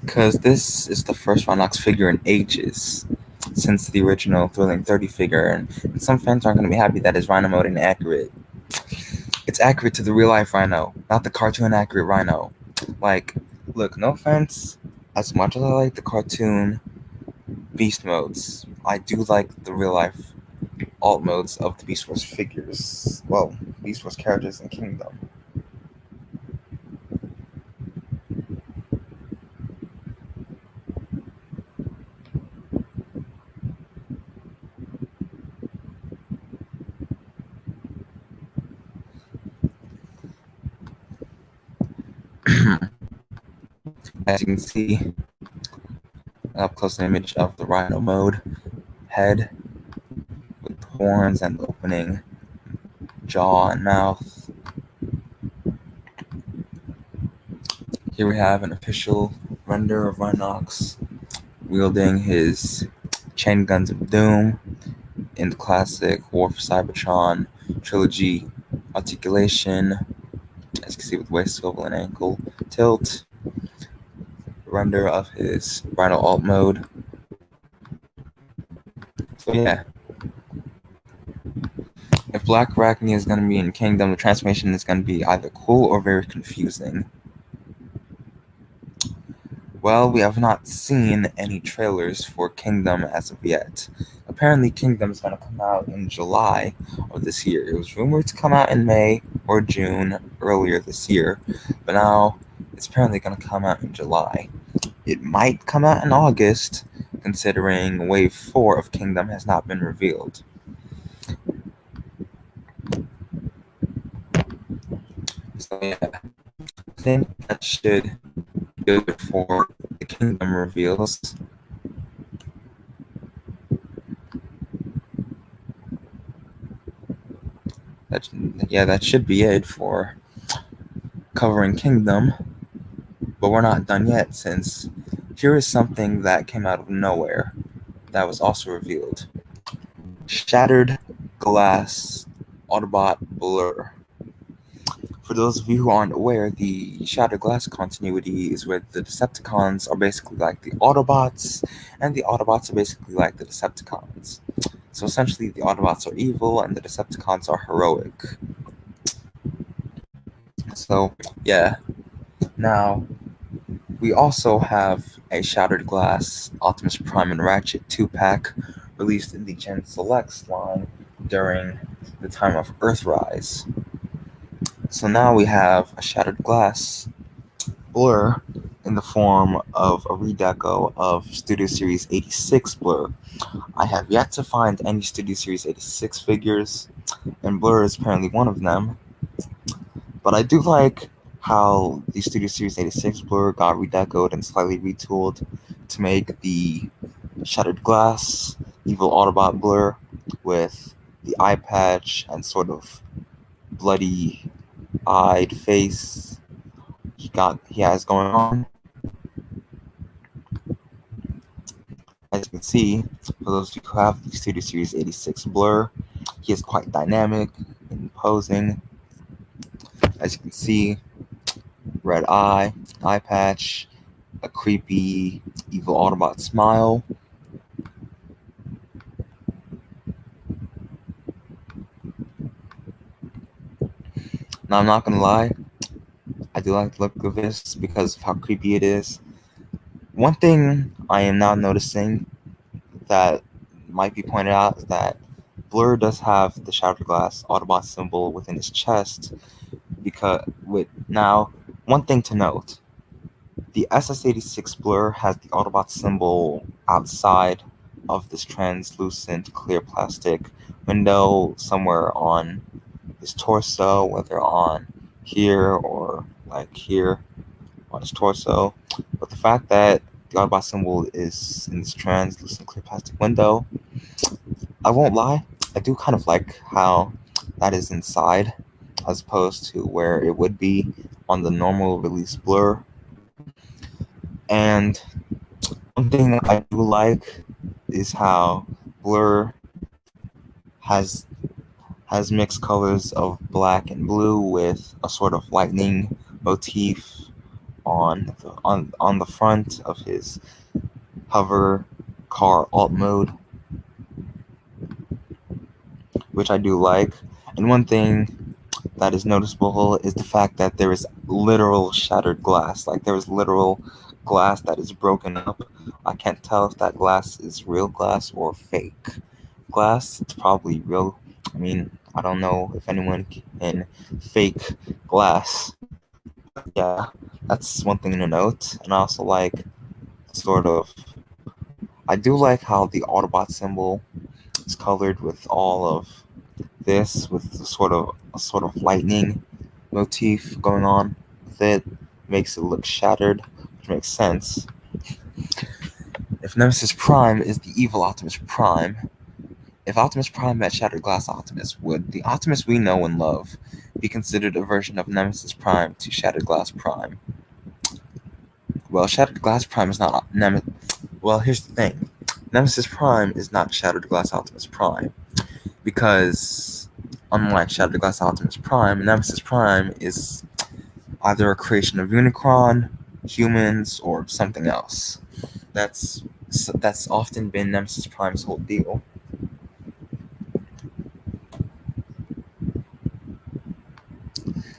Because this is the first Rhinox figure in ages since the original Thrilling 30 figure, and some fans aren't going to be happy that his Rhino mode ain't accurate. It's accurate to the real life Rhino, not the cartoon accurate Rhino. Like, look, no offense, as much as I like the cartoon beast modes, I do like the real life alt modes of the Beast Wars figures. Well, Beast Wars characters in Kingdom. As you can see, an up close image of the Rhino mode head with horns and opening jaw and mouth. Here we have an official render of Rhinox wielding his chain guns of doom in the classic War for Cybertron trilogy articulation, as you can see with waist swivel and ankle tilt. Render of his Rhino alt mode. So yeah, if Black Arachne is going to be in Kingdom, the transformation is going to be either cool or very confusing. Well, we have not seen any trailers for Kingdom as of yet. Apparently, Kingdom is going to come out in July of this year. It was rumored to come out in May or June earlier this year, but now it's apparently going to come out in July. It might come out in August, considering Wave 4 of Kingdom has not been revealed. So yeah, I think that should do it for the Kingdom reveals. That should be it for covering Kingdom, but we're not done yet, since here is something that came out of nowhere that was also revealed. Shattered Glass Autobot Blur. For those of you who aren't aware, the Shattered Glass continuity is where the Decepticons are basically like the Autobots, and the Autobots are basically like the Decepticons. So essentially, the Autobots are evil, and the Decepticons are heroic. So, yeah. Now, we also have a Shattered Glass Optimus Prime and Ratchet 2-pack released in the Gen Selects line during the time of Earthrise. So now we have a Shattered Glass Blur in the form of a redeco of Studio Series 86 Blur. I have yet to find any Studio Series 86 figures, and Blur is apparently one of them. But I do like how the Studio Series 86 Blur got redecoed and slightly retooled to make the Shattered Glass Evil Autobot Blur with the eye patch and sort of bloody-eyed face he has going on. As you can see, for those of you who have the Studio Series 86 Blur, he is quite dynamic and imposing. As you can see, red eye patch, a creepy evil Autobot smile. Now, I'm not gonna lie, I do like the look of this because of how creepy it is. One thing I am now noticing that might be pointed out is that Blur does have the Shattered Glass Autobot symbol within his chest. Now, one thing to note, the SS86 Blur has the Autobot symbol outside of this translucent clear plastic window somewhere on his torso, whether on here or like here on his torso. But the fact that the Autobot symbol is in this translucent clear plastic window, I won't lie, I do kind of like how that is inside as opposed to where it would be on the normal release Blur. And one thing that I do like is how Blur has mixed colors of black and blue with a sort of lightning motif on the front of his hover car alt mode, which I do like. And one thing that is noticeable is the fact that there is literal shattered glass. Like there is literal glass that is broken up. I can't tell if that glass is real glass or fake glass. It's probably real. I mean, I don't know if anyone can fake glass. Yeah, that's one thing to note. And I also like sort of, I do like how the Autobot symbol is colored with all of this, with a sort of lightning motif going on with it. Makes it look shattered, which makes sense. If Nemesis Prime is the evil Optimus Prime, if Optimus Prime met Shattered Glass Optimus, would the Optimus we know and love be considered a version of Nemesis Prime to Shattered Glass Prime? Well, Shattered Glass Prime is not Well, here's the thing: Nemesis Prime is not Shattered Glass Optimus Prime, because unlike Shattered Glass Optimus Prime, Nemesis Prime is either a creation of Unicron, humans, or something else. That's that's often been Nemesis Prime's whole deal.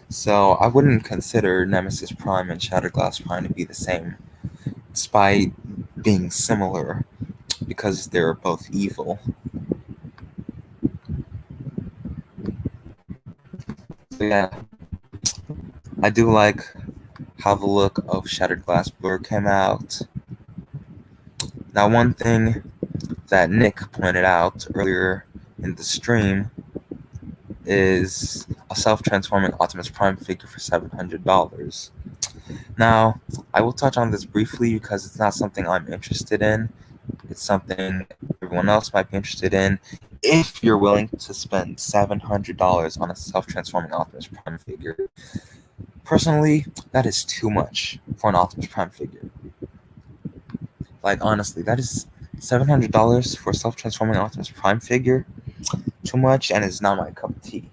So I wouldn't consider Nemesis Prime and Shattered Glass Prime to be the same, despite being similar, because they're both evil. So yeah, I do like how the look of Shattered Glass Blur came out. Now, one thing that Nick pointed out earlier in the stream is a self-transforming Optimus Prime figure for $700. Now, I will touch on this briefly because it's not something I'm interested in. It's something everyone else might be interested in. If you're willing to spend $700 on a self-transforming Optimus Prime figure, personally, that is too much for an Optimus Prime figure. Like, honestly, that is $700 for a self-transforming Optimus Prime figure. Too much, and it's not my cup of tea.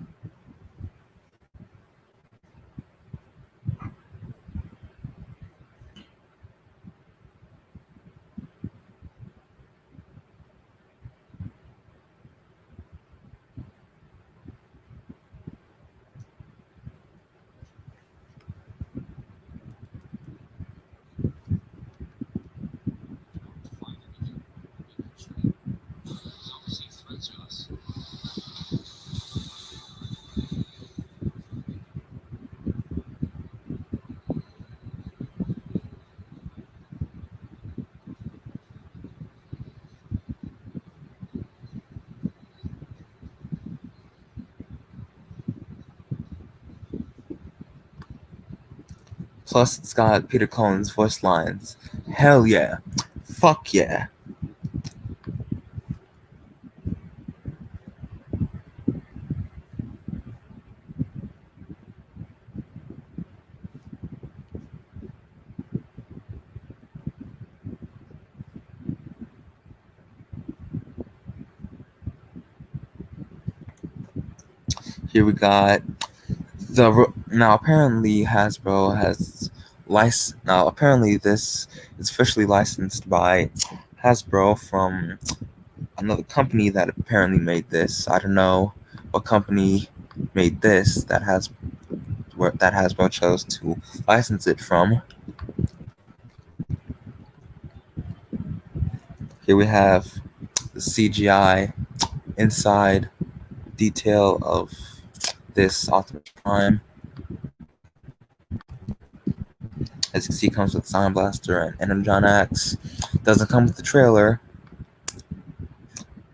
Plus, it's got Peter Cullen's voice lines. Hell yeah. Fuck yeah. Here we got now apparently Hasbro has now apparently this is officially licensed by Hasbro from another company that apparently made this. I don't know what company made this that Hasbro chose to license it from. Here we have the CGI inside detail of this Optimus Prime. As you can see, it comes with Sound Blaster and Energon X. Doesn't come with the trailer.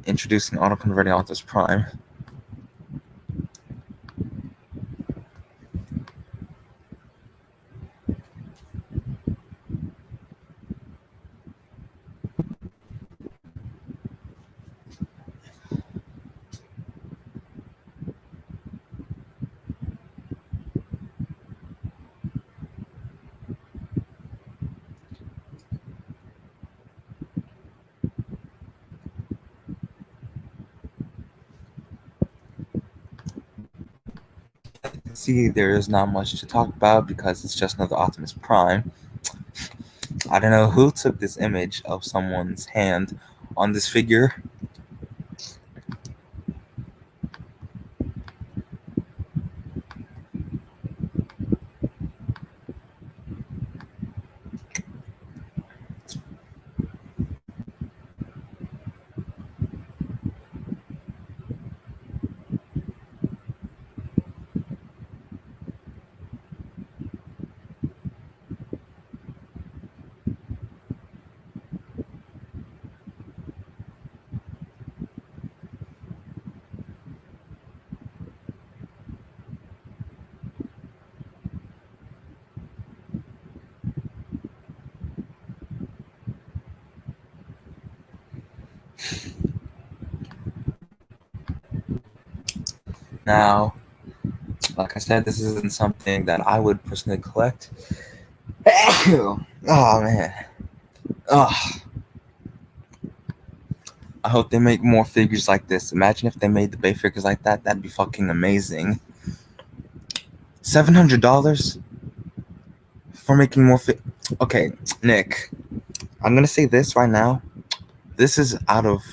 Introducing auto-converting Optimus Prime. See, there is not much to talk about because it's just another Optimus Prime. I don't know who took this image of someone's hand on this figure. Now, like I said, this isn't something that I would personally collect. Oh man. Oh, I hope they make more figures like this. Imagine if they made the Bay figures like that. That'd be fucking amazing. $700 for making more Okay, Nick. I'm gonna say this right now. This is out of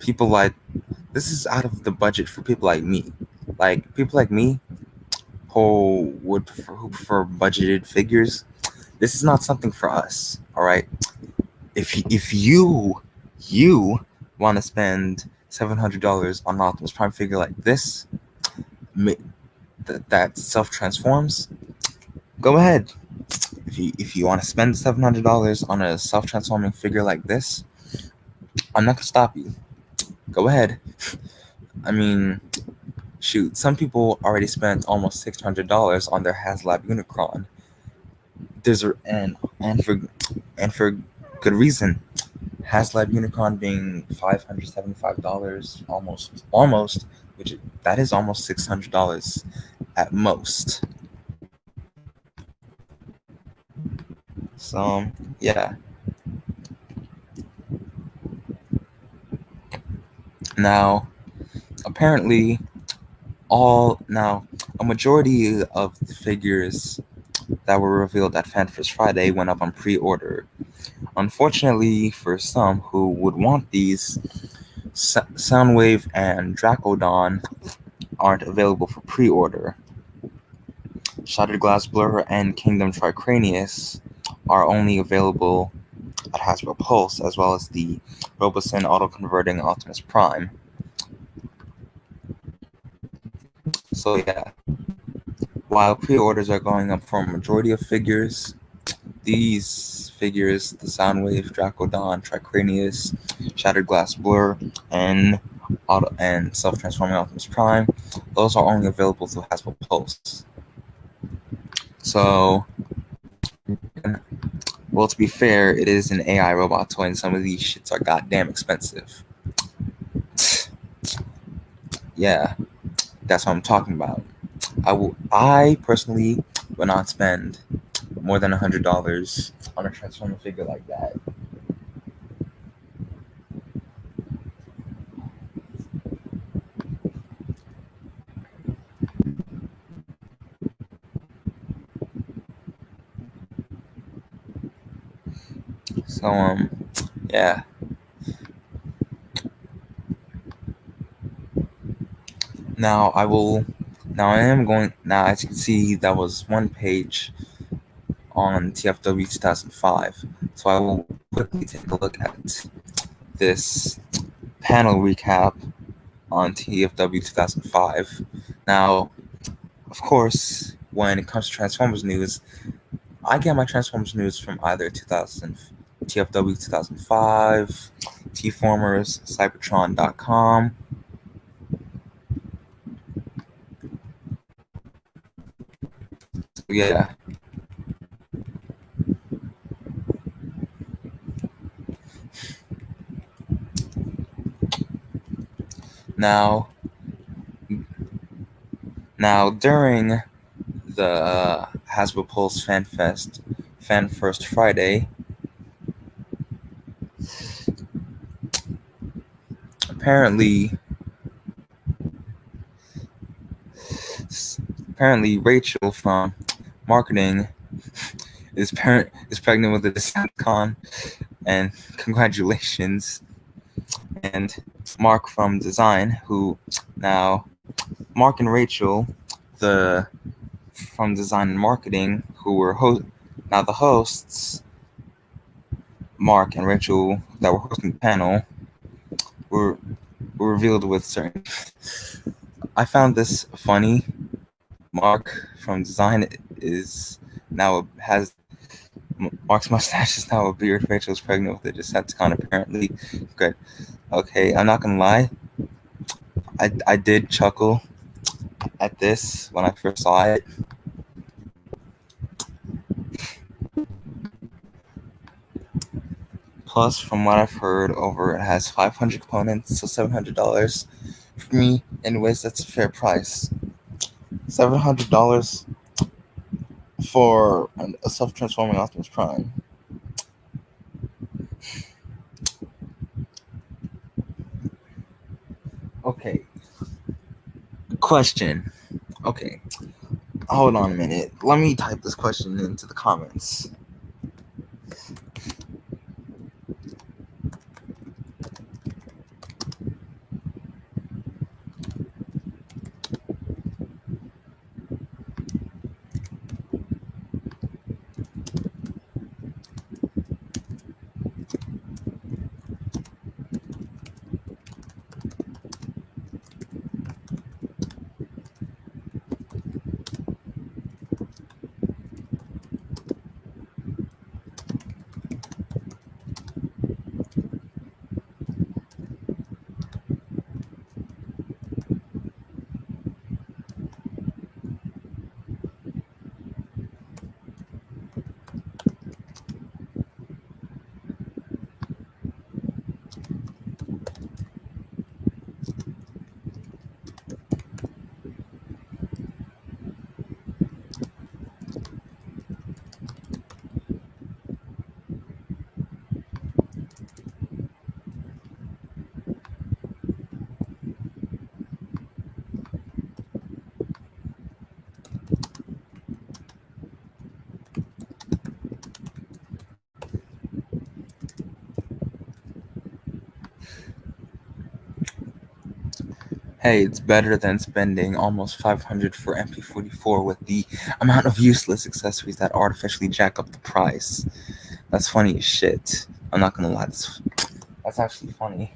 people like. This is out of the budget for people like me. Like people like me who prefer budgeted figures. This is not something for us. All right. If you want to spend $700 on an Optimus Prime figure like this, that self transforms, go ahead. If you want to spend $700 on a self transforming figure like this, I'm not gonna stop you. Go ahead. I mean, shoot, some people already spent almost $600 on their HasLab Unicron. And for good reason. HasLab Unicron being $575, almost, which that is almost $600 at most. So yeah. Now, apparently, a majority of the figures that were revealed at FanFest Friday went up on pre-order. Unfortunately, for some who would want these, Soundwave and Dracodon aren't available for pre-order. Shattered Glass Blur and Kingdom Tricranius are only available at Hasbro Pulse, as well as the Robosen auto-converting Optimus Prime. So yeah, while pre-orders are going up for a majority of figures, these figures, the Soundwave, Dracodon, Tricranius, Shattered Glass Blur, and self-transforming Optimus Prime, those are only available through Hasbro Pulse. So, well, to be fair, it is an AI robot toy, and some of these shits are goddamn expensive. Yeah, that's what I'm talking about. I personally would not spend more than $100 on a Transformer figure like that. So yeah. Now I am going now, as you can see, that was one page on TFW 2005. So I will quickly take a look at this panel recap on TFW 2005. Now, of course, when it comes to Transformers news, I get my Transformers news from either TFW 2005, Tformers, Cybertron.com. So yeah. Now, during the Hasbro Pulse Fan First Friday, apparently Rachel from marketing is pregnant with a Decepticon, and congratulations. And Mark from design, who now Mark and Rachel, from design and marketing, who were now the hosts, Mark and Rachel, that were hosting the panel, were revealed with certain. I found this funny. Mark from design Mark's mustache is now a beard. Rachel's pregnant with a Decepticon, apparently. Good. Okay, I'm not gonna lie. I did chuckle at this when I first saw it. Plus, from what I've heard, it has 500 components, so $700 for me Anyways, that's a fair price. $700 for a self-transforming Optimus Prime. Okay. Question. Okay. Hold on a minute. Let me type this question into the comments. Hey, it's better than spending almost 500 for MP44 with the amount of useless accessories that artificially jack up the price. That's funny as shit. I'm not gonna lie, that's actually funny.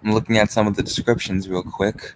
I'm looking at some of the descriptions real quick.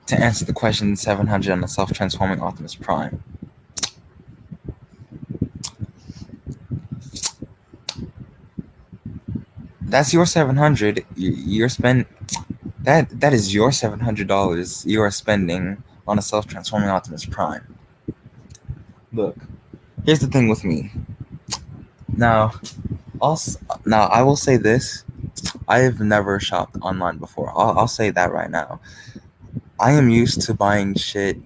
To answer the question, 700 on a self-transforming Optimus Prime. That's your 700. You're spend that is your $700 you are spending on a self-transforming Optimus Prime. Look, here's the thing with me. Now, now I will say this: I have never shopped online before. I'll say that right now. I am used to buying shit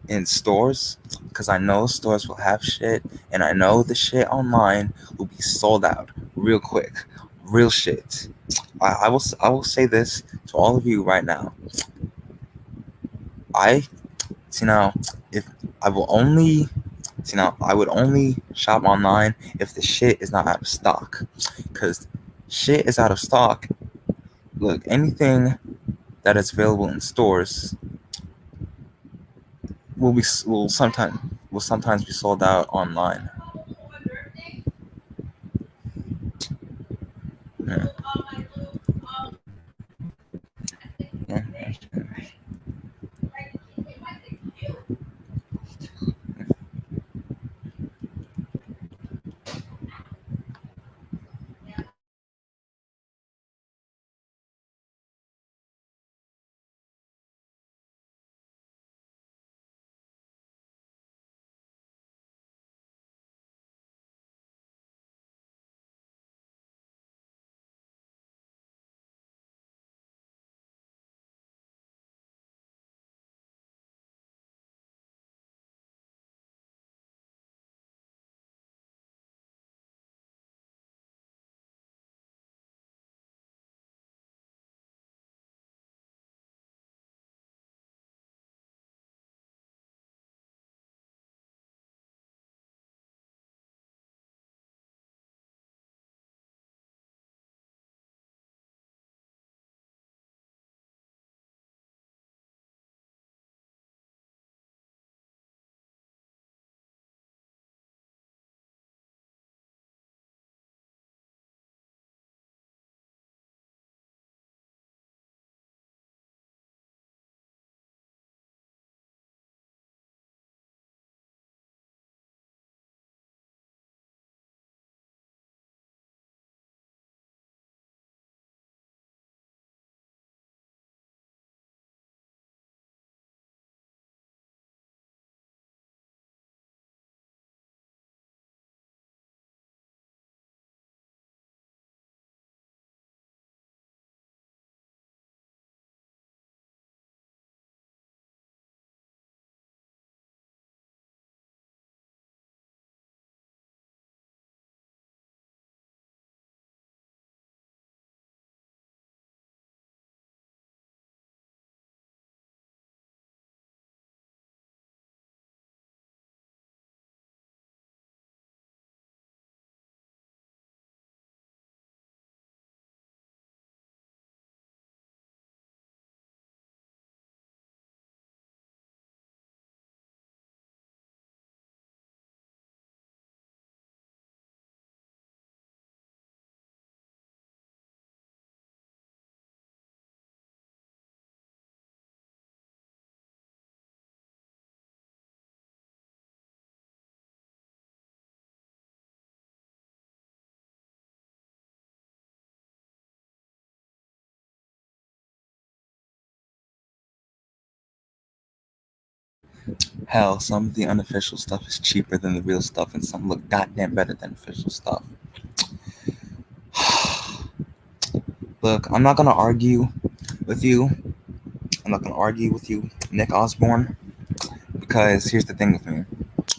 in stores because I know stores will have shit, and I know the shit online will be sold out real quick, real shit. I will say this to all of you right now. I see now if I will only see now I would only shop online if the shit is not out of stock, because shit is out of stock. Look, anything that is available in stores will sometimes be sold out online. Yeah. Yeah. Hell, some of the unofficial stuff is cheaper than the real stuff, and some look goddamn better than official stuff. Look, I'm not gonna argue with you. I'm not gonna argue with you, Nick Osborne, because here's the thing with me.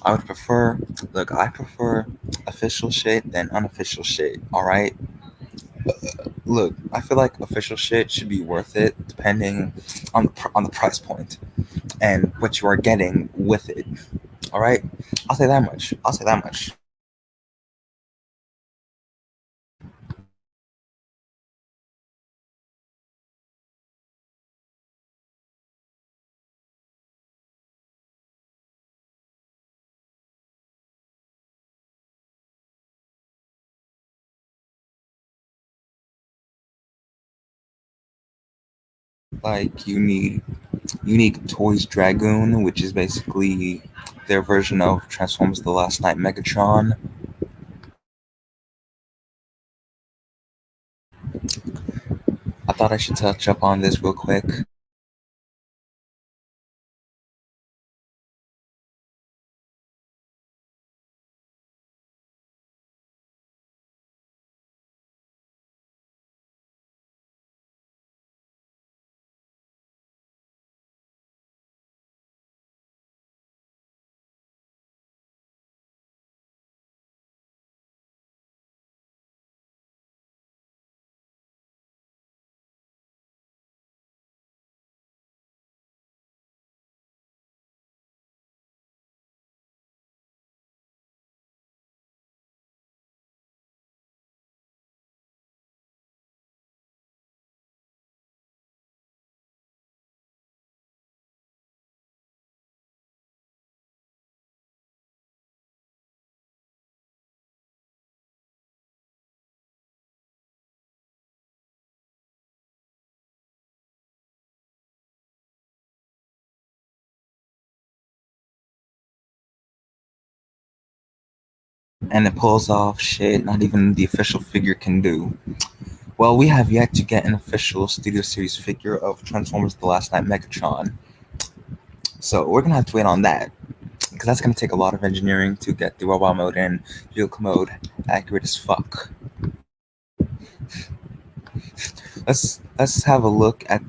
I would prefer, look, I prefer official shit than unofficial shit, alright? Look, I feel like official shit should be worth it depending on the price point and what you are getting with it, alright? I'll say that much. I'll say that much. Like, you need Unique Toys Dragoon, which is basically their version of Transformers The Last Knight Megatron. I thought I should touch up on this real quick. And it pulls off shit not even the official figure can do. Well, we have yet to get an official Studio Series figure of Transformers The Last Knight Megatron. So we're gonna have to wait on that. Because that's gonna take a lot of engineering to get the robot mode and vehicle mode accurate as fuck. Let's have a look at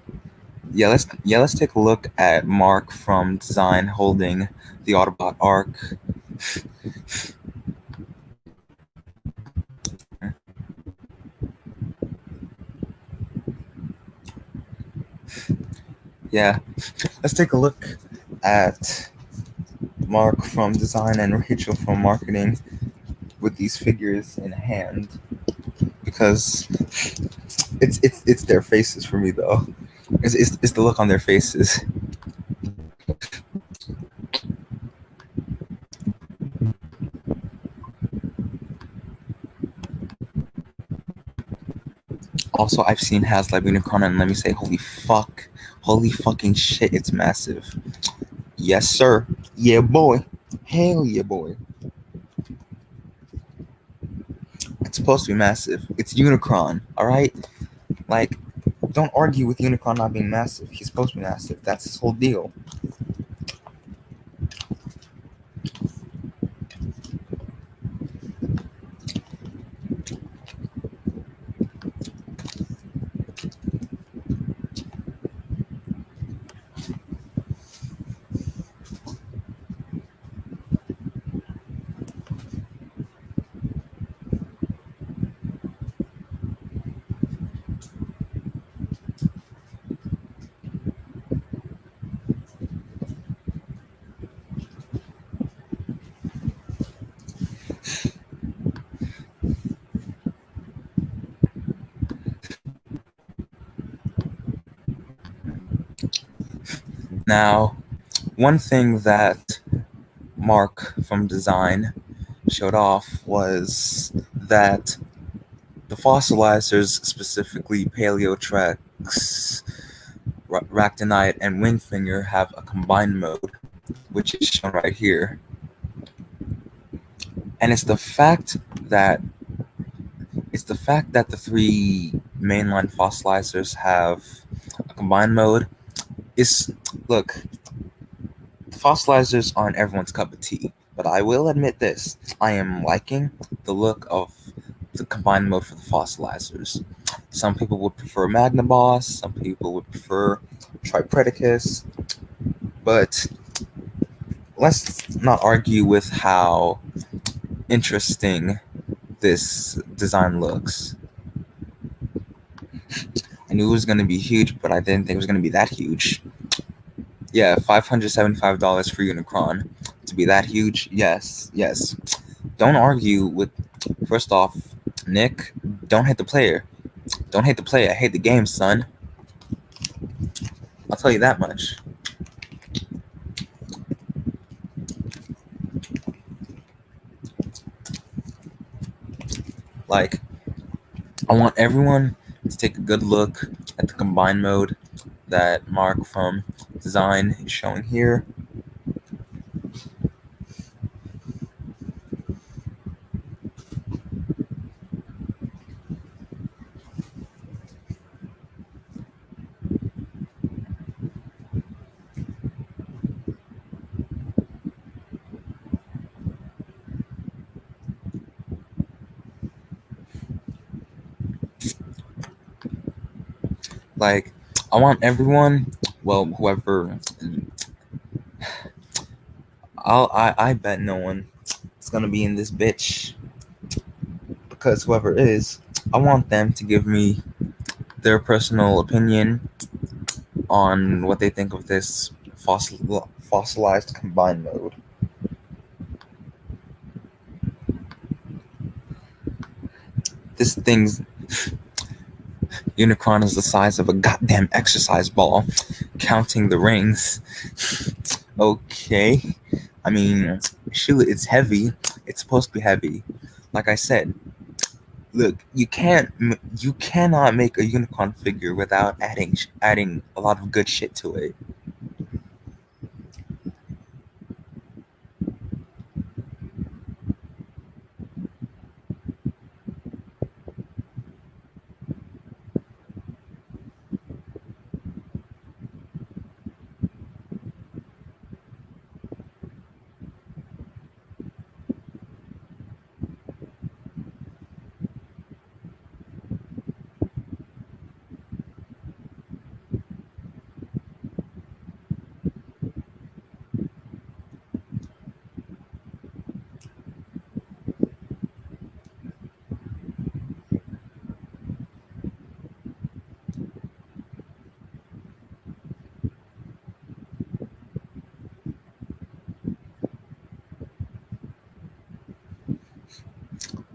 let's take a look at Mark from Design holding the Autobot Arc. Yeah, let's take a look at Mark from Design and Rachel from Marketing with these figures in hand, because it's their faces for me though. It's the look on their faces. Also, I've seen HasLab Unicron, and let me say, holy fucking shit, it's massive. Yes, sir. Yeah, boy. Hell yeah, boy. It's supposed to be massive. It's Unicron, alright? Like, don't argue with Unicron not being massive. He's supposed to be massive. That's his whole deal. Now, one thing that Mark from Design showed off was that the fossilizers, specifically Paleotrex, Ractonite, and Wingfinger, have a combined mode, which is shown right here. And it's the fact that the three mainline fossilizers have a combined mode is, look, the fossilizers aren't everyone's cup of tea, but I will admit this: I am liking the look of the combined mode for the fossilizers. Some people would prefer Magnaboss, some people would prefer Tripredacus, but let's not argue with how interesting this design looks. I knew it was going to be huge, but I didn't think it was going to be that huge. Yeah, $575 for Unicron. To be that huge, yes. Don't argue with, first off, Nick, don't hate the player. Don't hate the player, hate the game, son. I'll tell you that much. Like, I want everyone to take a good look at the combined mode that Mark from Design is showing here. Like, I want everyone, well, whoever, I bet no one is gonna be in this bitch, because whoever is, I want them to give me their personal opinion on what they think of this fossilized combined mode. This thing's Unicron is the size of a goddamn exercise ball, counting the rings. Okay. I mean, shoot, it's heavy. It's supposed to be heavy. Like I said, look, you cannot make a Unicron figure without adding a lot of good shit to it.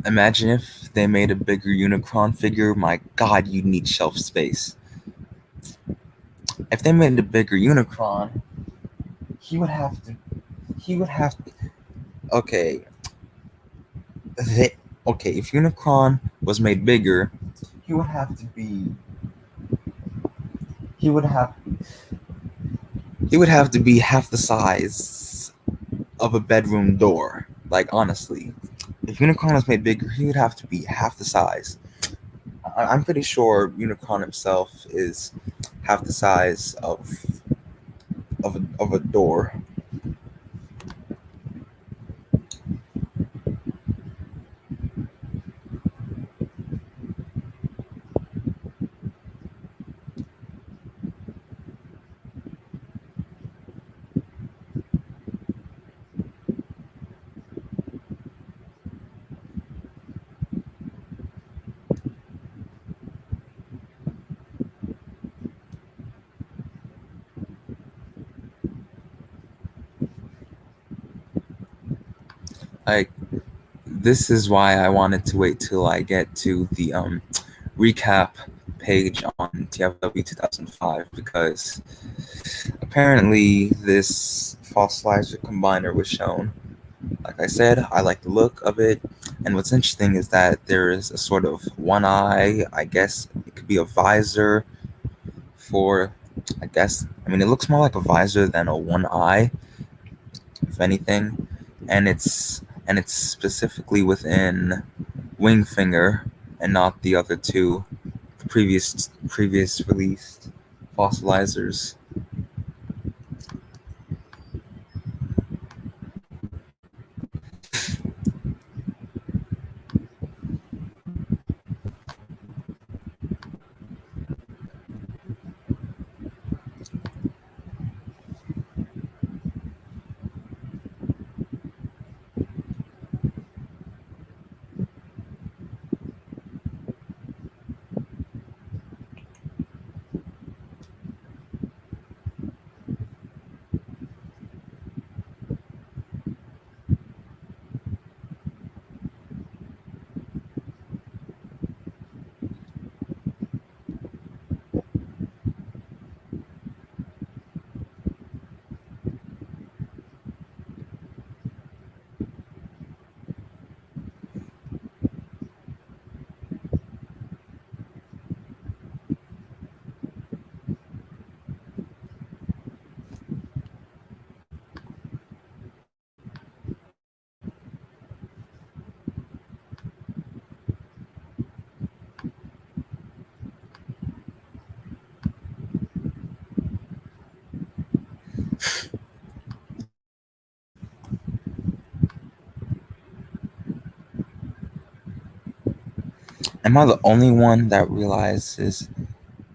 Imagine if they made a bigger Unicron figure. My God, you'd need shelf space. If they made a bigger Unicron, he would have to. Okay. If Unicron was made bigger, he would have to be. He would have to be half the size of a bedroom door. Like, honestly, if Unicron was made bigger, he would have to be half the size. I'm pretty sure Unicron himself is half the size of a door. Like, this is why I wanted to wait till I get to the recap page on TFW 2005, because apparently this fossilizer combiner was shown. Like I said, I like the look of it, and what's interesting is that there is a sort of one eye, I guess it could be a visor for, I mean, it looks more like a visor than a one eye, if anything, and it's specifically within Wingfinger and not the other two, the previous released fossilizers. Am I the only one that realizes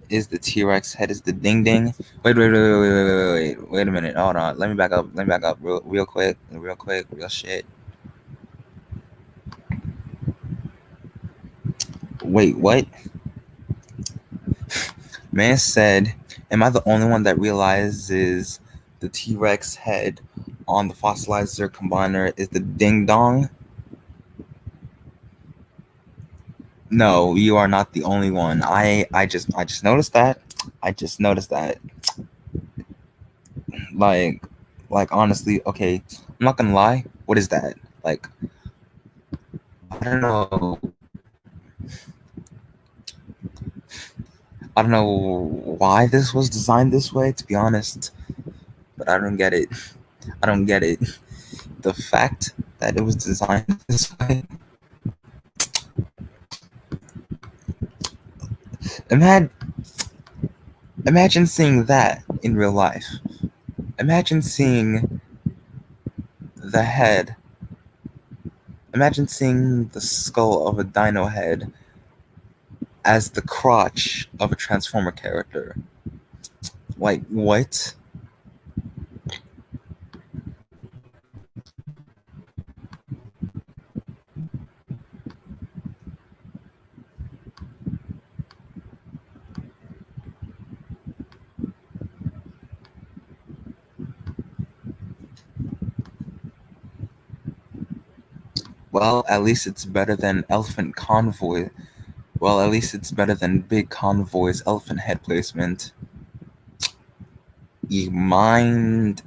is the T-Rex head is the ding ding? Wait a minute. Hold on. Let me back up. Real quick. Real shit. Wait, what? Man said, am I the only one that realizes the T-Rex head on the fossilizer combiner is the ding dong? No, you are not the only one. I just noticed that. I just noticed that. Like like honestly, okay, I'm not gonna lie. What is that? Like, I don't know. I don't know why this was designed this way, to be honest, but I don't get it. I don't get it. The fact that it was designed this way. Imagine, imagine seeing that in real life. Imagine seeing the head. Imagine seeing the skull of a dino head as the crotch of a Transformer character. Like, what? Well, at least it's better than Elephant Convoy. Well, at least it's better than Big Convoy's elephant head placement. You mind,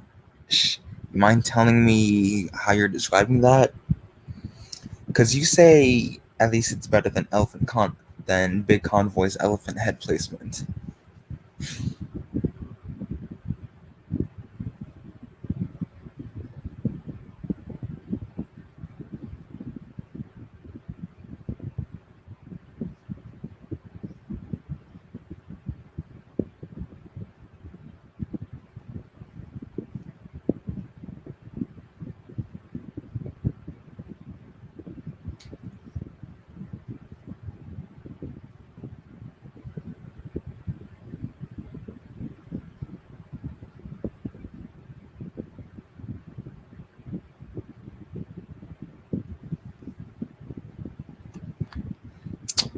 you mind telling me how you're describing that? Because you say at least it's better than than Big Convoy's elephant head placement.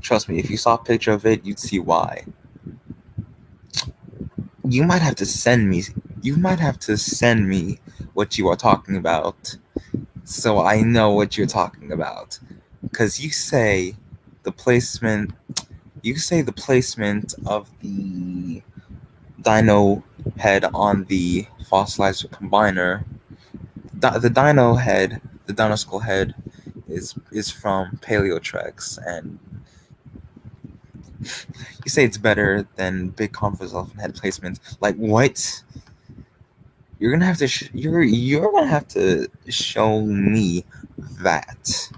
Trust me, if you saw a picture of it, you'd see why. You might have to send me. You might have to send me what you are talking about, so I know what you're talking about. Because you say the placement. You say the placement of the dino head on the fossilizer combiner. The dino head, the dino skull head, is from Paleotrex, and you say it's better than Big Convoy's elephant head placement. Like, what? You're gonna have to you're gonna have to show me that.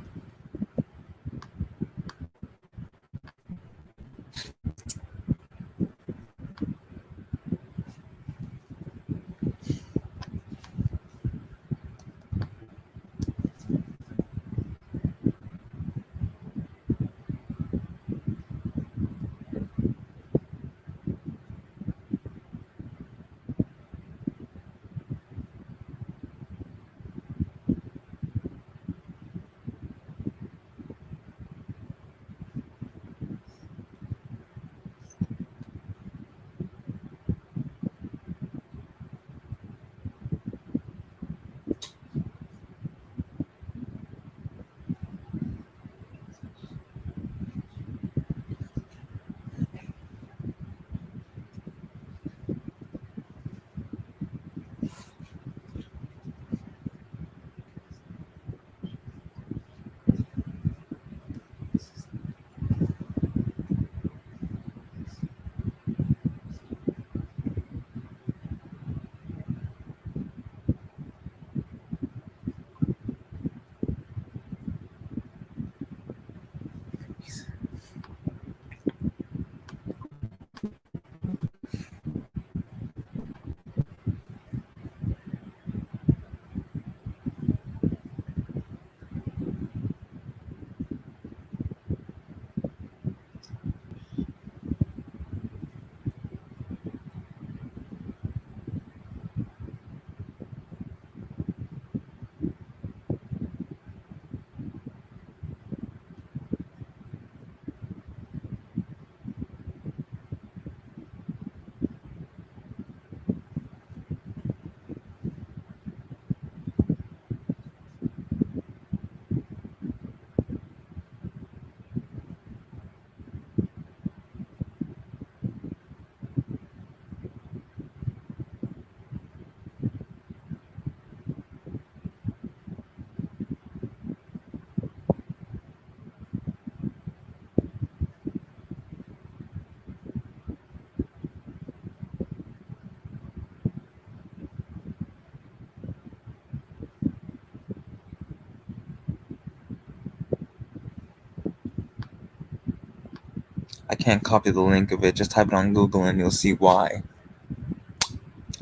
I can't copy the link of it. Just type it on Google and you'll see why.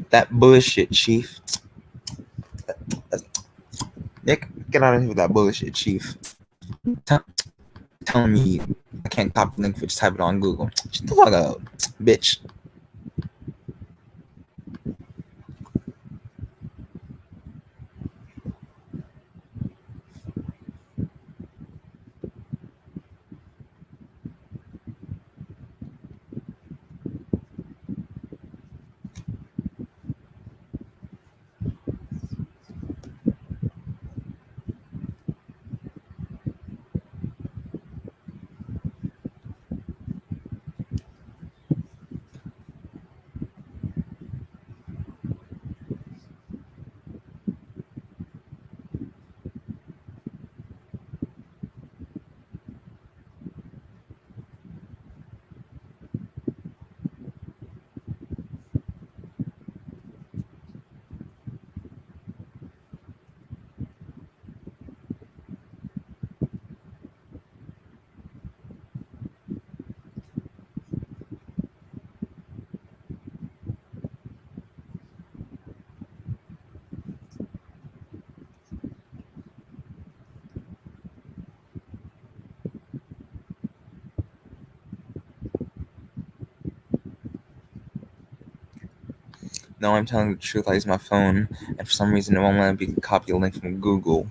That bullshit, Chief. Nick, get out of here with that bullshit, Chief. Telling me I can't copy the link, but just type it on Google. Shut the fuck up, bitch. No, I'm telling the truth. I use my phone, and for some reason, it won't let me copy a link from Google.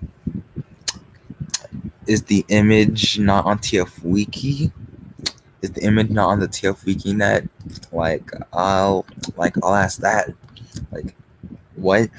Is the image not on TF Wiki? Is the image not on the TF Wiki net? I'll ask that. Like, what?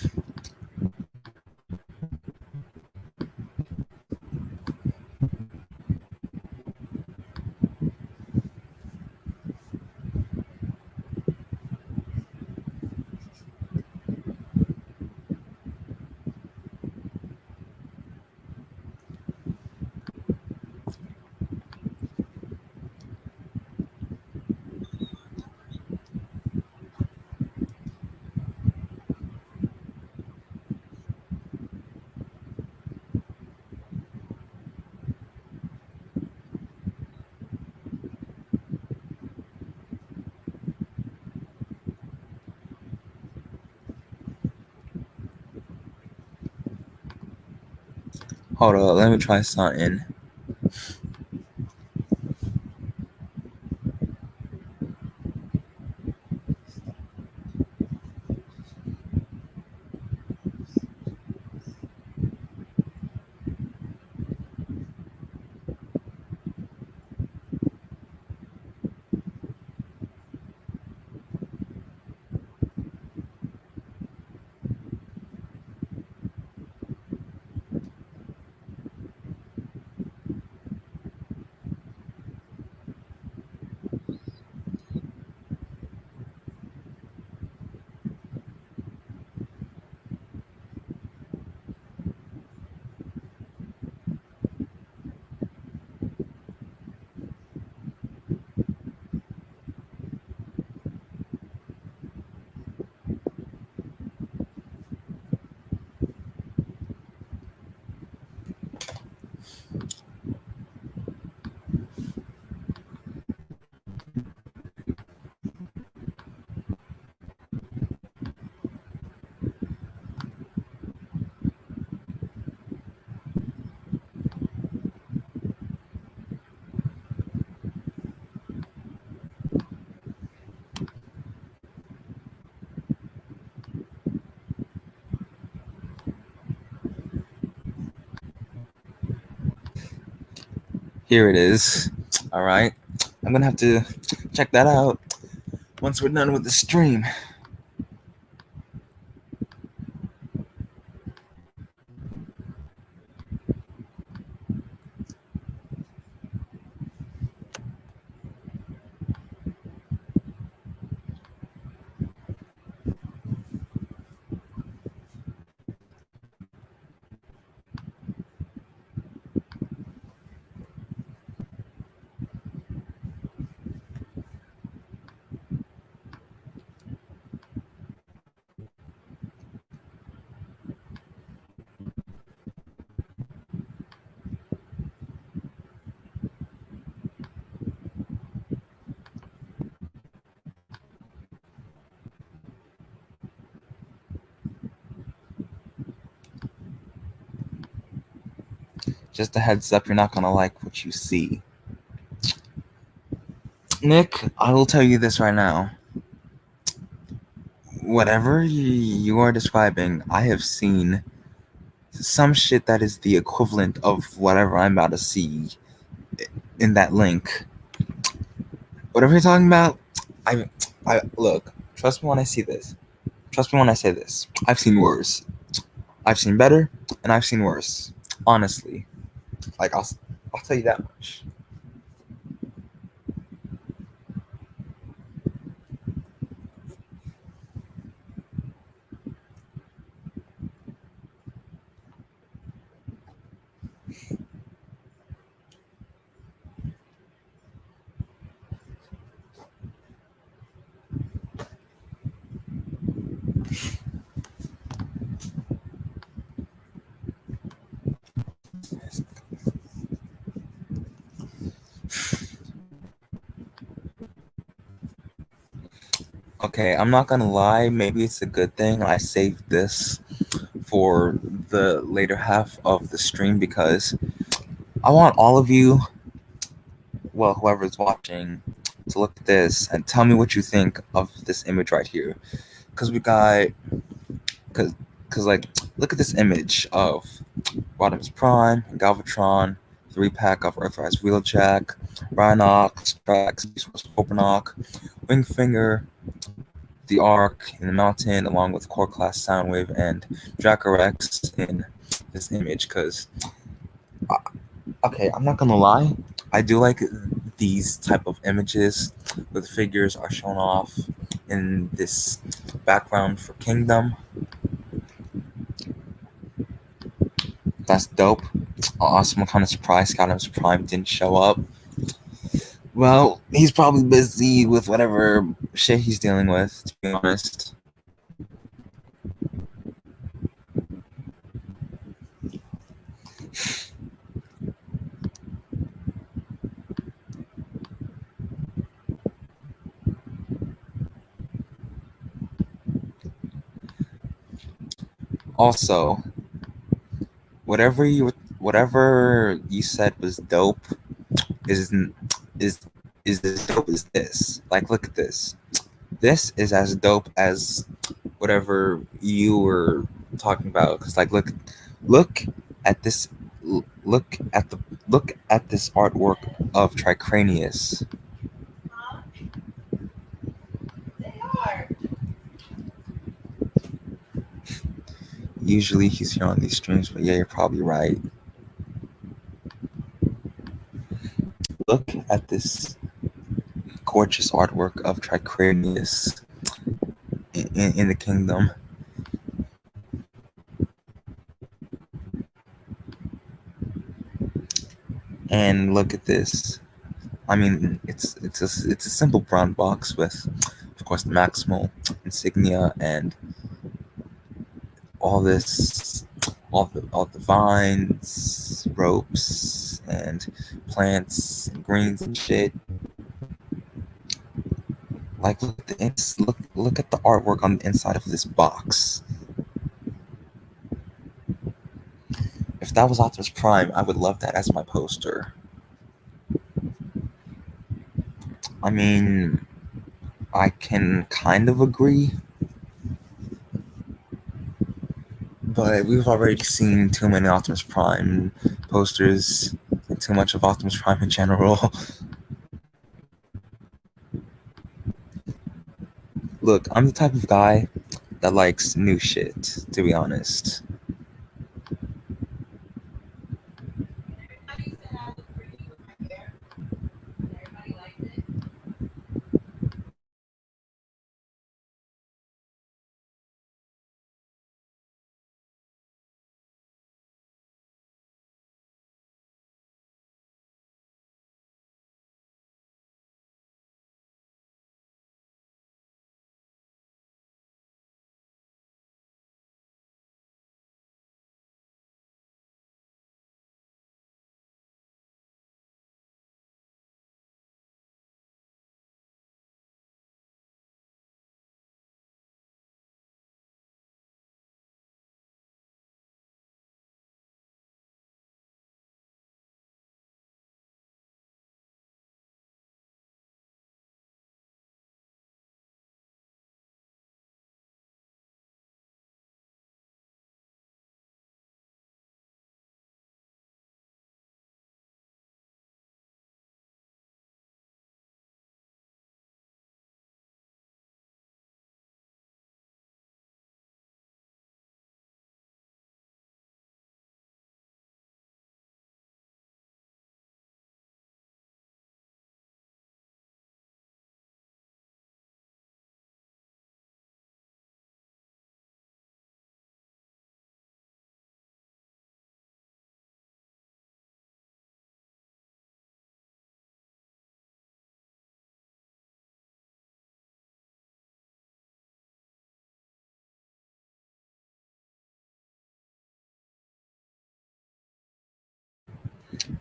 Hold up, let me try something. Here it is. All right. I'm going to have to check that out once we're done with the stream. Just a heads up, you're not gonna like what you see. Nick, I will tell you this right now. Whatever you are describing, I have seen some shit that is the equivalent of whatever I'm about to see in that link. Whatever you're talking about, I look. Trust me when I see this. Trust me when I say this. I've seen worse. I've seen better, and I've seen worse. Honestly, like I'll tell you that much. Okay, I'm not gonna lie. Maybe it's a good thing I saved this for the later half of the stream because I want all of you, well, whoever's watching, to look at this and tell me what you think of this image right here. Because we got, because like, look at this image of Rodimus Prime, Galvatron, 3-pack of Earthrise Wheeljack, Rhinox, Strax, Openok, Wingfinger, the Arc in the mountain, along with Core Class Soundwave and Dracorex in this image. Because, okay, I'm not gonna lie, I do like these type of images where the figures are shown off in this background for Kingdom. That's dope. Awesome. I'm kind of surprised Scottimus Prime didn't show up. Well, he's probably busy with whatever shit he's dealing with, to be honest. Also, whatever you said was dope is is is as dope as this. Like, look at this. This is as dope as whatever you were talking about. Cause like, look at this. Look at the look at this artwork of Tricranius. Usually he's here on these streams, but yeah, you're probably right. Look at this gorgeous artwork of Tricranius in the kingdom. And look at this. I mean, it's a simple brown box with, of course, the Maximal insignia and all this, all the vines, ropes, and plants and greens and shit. Like, look at the artwork on the inside of this box. If that was Optimus Prime, I would love that as my poster. I mean, I can kind of agree, but we've already seen too many Optimus Prime posters and too much of Optimus Prime in general. Look, I'm the type of guy that likes new shit, to be honest.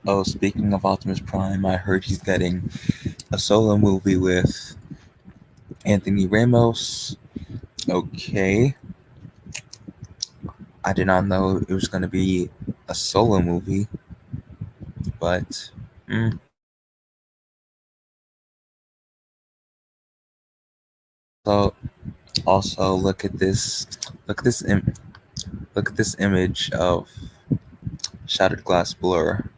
Oh, speaking of Optimus Prime, I heard he's getting a solo movie with Anthony Ramos. Okay. I did not know it was going to be a solo movie, but so also look at this image of Shattered Glass Blur.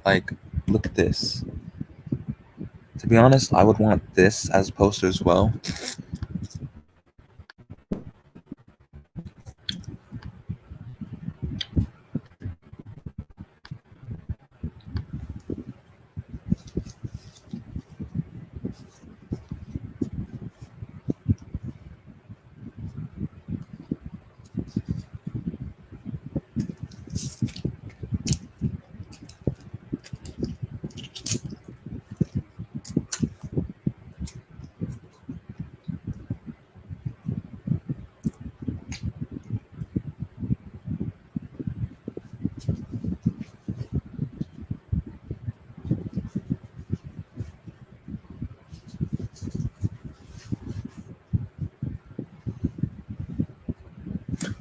Like, look at this. To be honest, I would want this as a poster as well.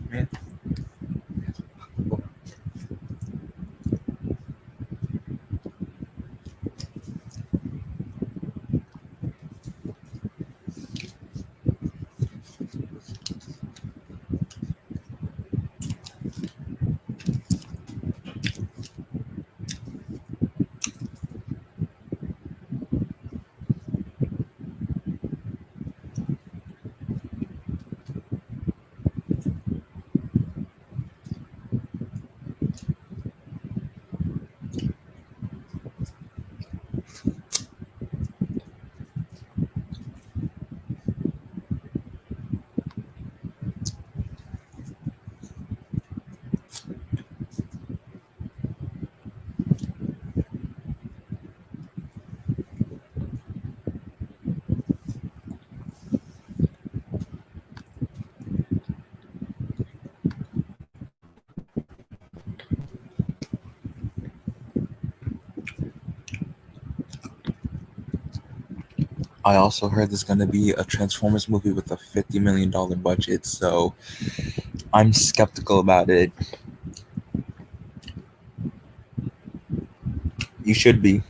Man. I also heard there's going to be a Transformers movie with a $50 million budget, so I'm skeptical about it. You should be.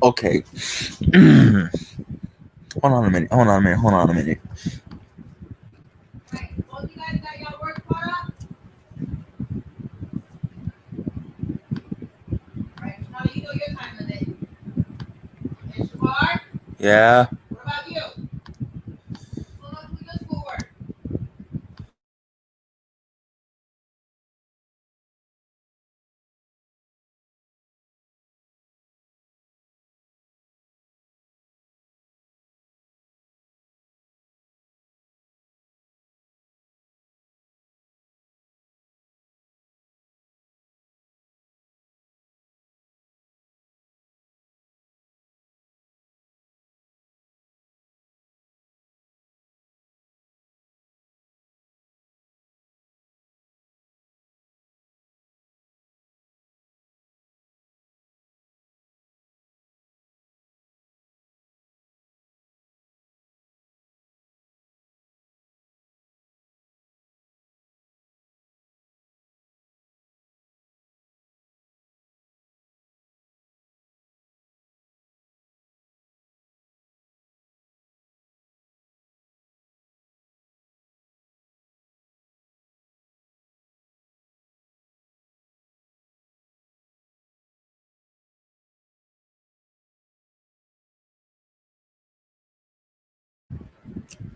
Okay. Hold on a minute. Hold on a minute. Hold on a minute. Yeah.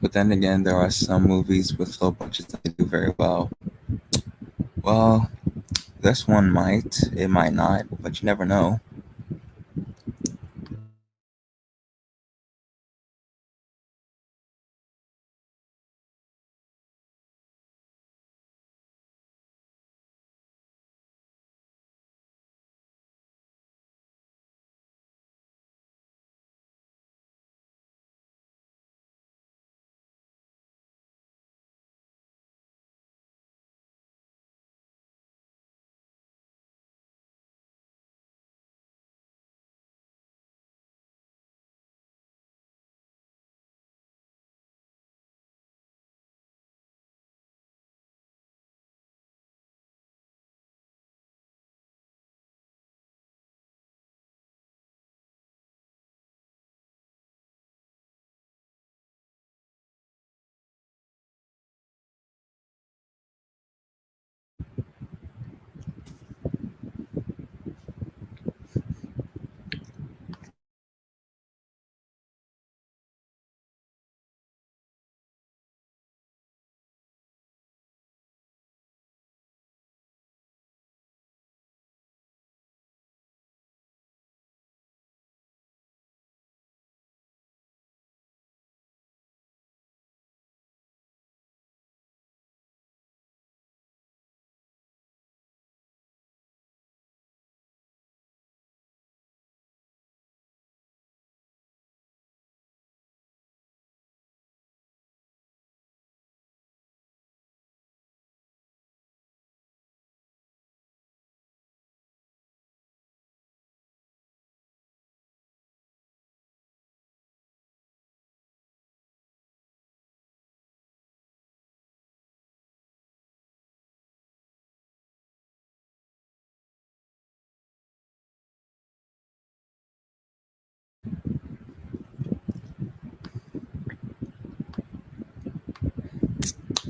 But then again, there are some movies with low budgets that do very well. Well, this one might. It might not, but you never know.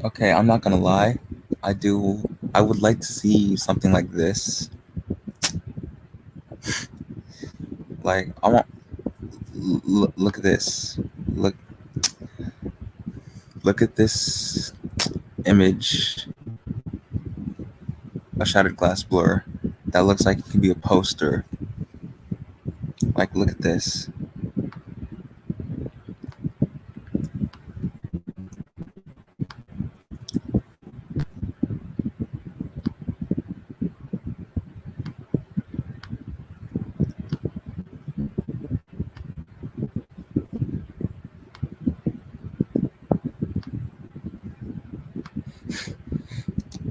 Okay, I'm not gonna lie. I do. I would like to see something like this. Like I want. Look at this. Look. Look at this image. A shattered glass blur. That looks like it could be a poster. Like, look at this.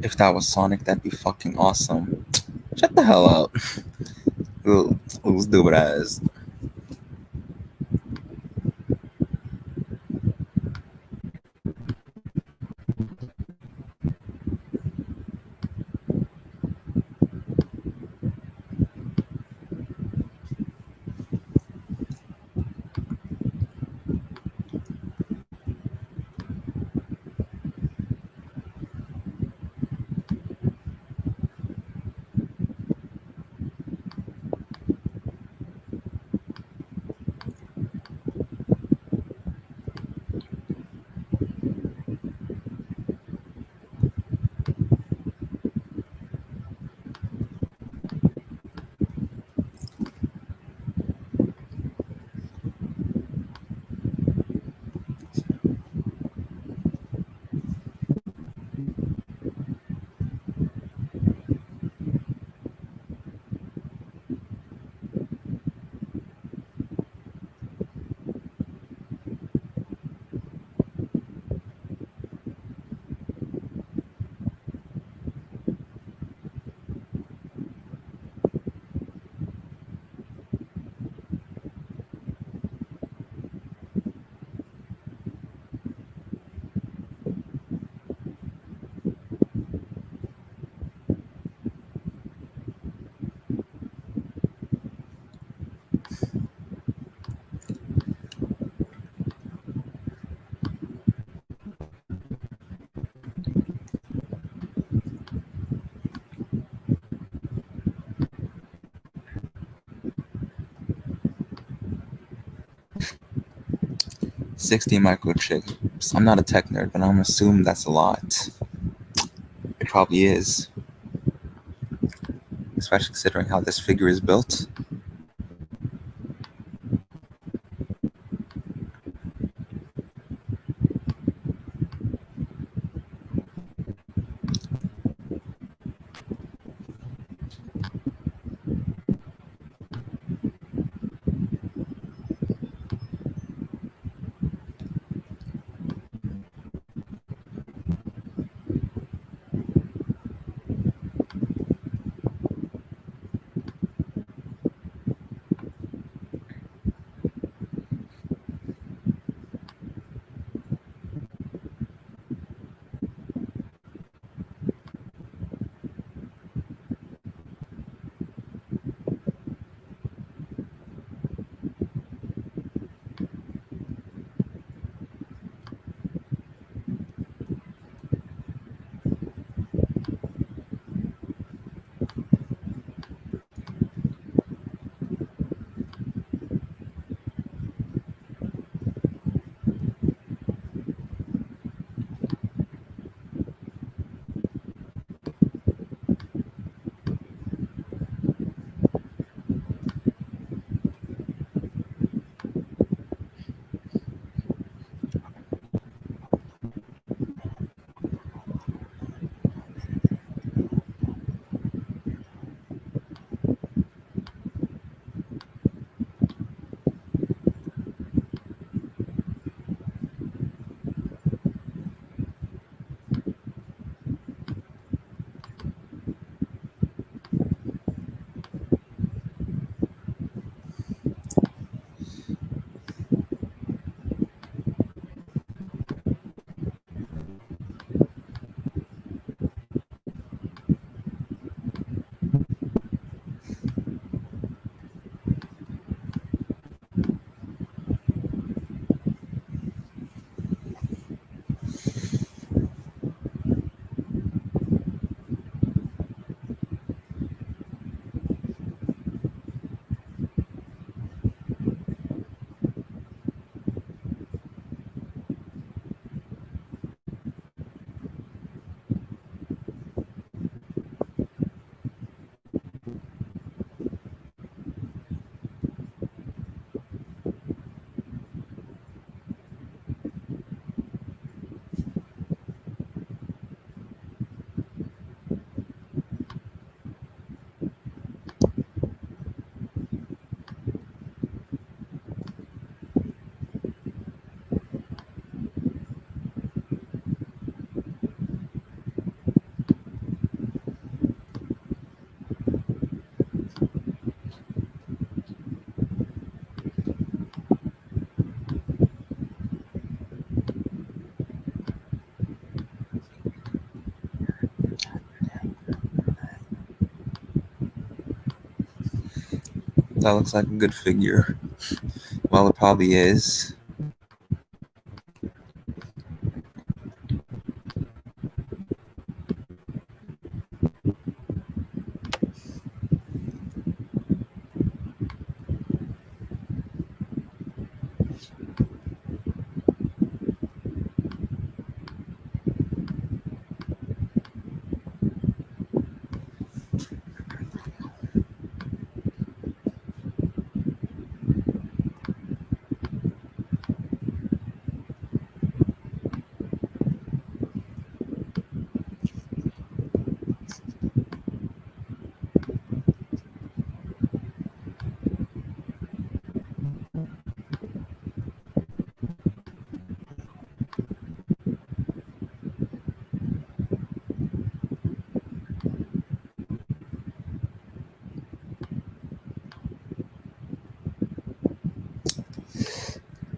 If that was Sonic, that'd be fucking awesome. Shut the hell up. Little stupid ass. $60 microchips. I'm not a tech nerd, but I'm gonna assume that's a lot. It probably is. Especially considering how this figure is built. That looks like a good figure. Well, it probably is.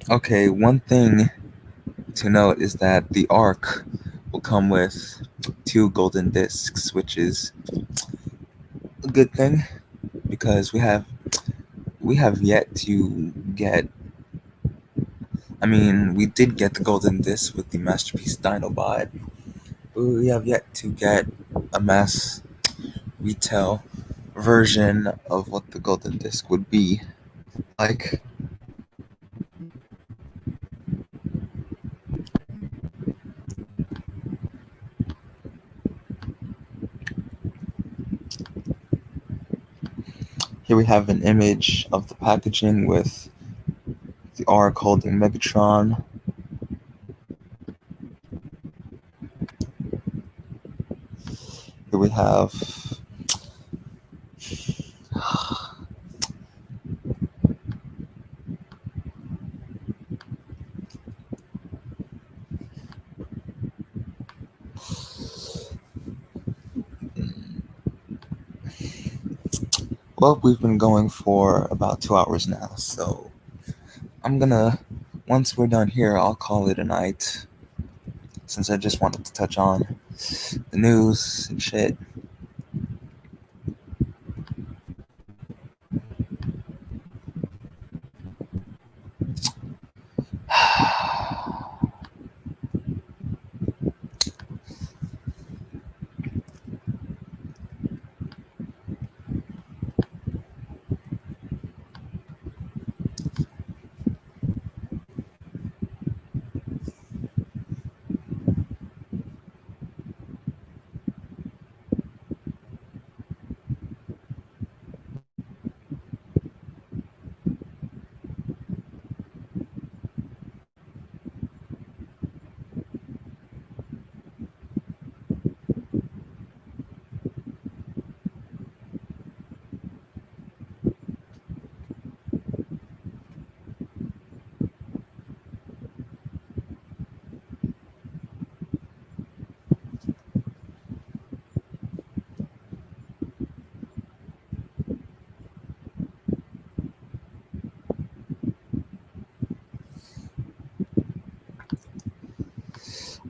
Okay, one thing to note is that the Ark will come with 2 golden discs, which is a good thing because we have yet to get. I mean, we did get the golden disc with the Masterpiece Dinobot, but we have yet to get a mass retail version of what the golden disc would be like. Here we have an image of the packaging with the Ark holding Megatron. Here we have. Well, we've been going for about 2 hours now, so I'm gonna. Once we're done here, I'll call it a night. Since I just wanted to touch on the news and shit.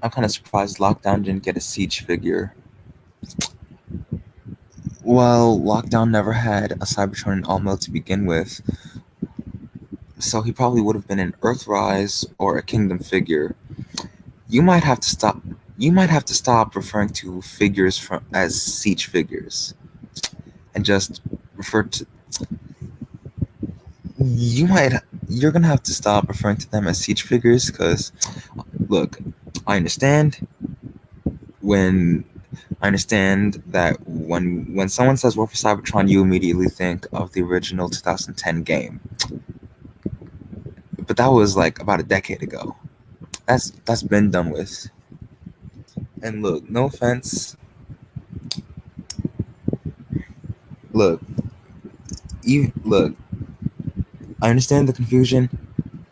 I'm kind of surprised Lockdown didn't get a Siege figure. Well, Lockdown never had a Cybertron in All-Mill to begin with, so he probably would have been an Earthrise or a Kingdom figure. You might have to stop. You might have to stop referring to figures as Siege figures, and just refer to. You might. You're gonna have to stop referring to them as Siege figures, because, look, I understand when I understand that when someone says War for Cybertron, you immediately think of the original 2010 game. But that was like about a decade ago. That's been done with. And look, no offense. Look, look. I understand the confusion,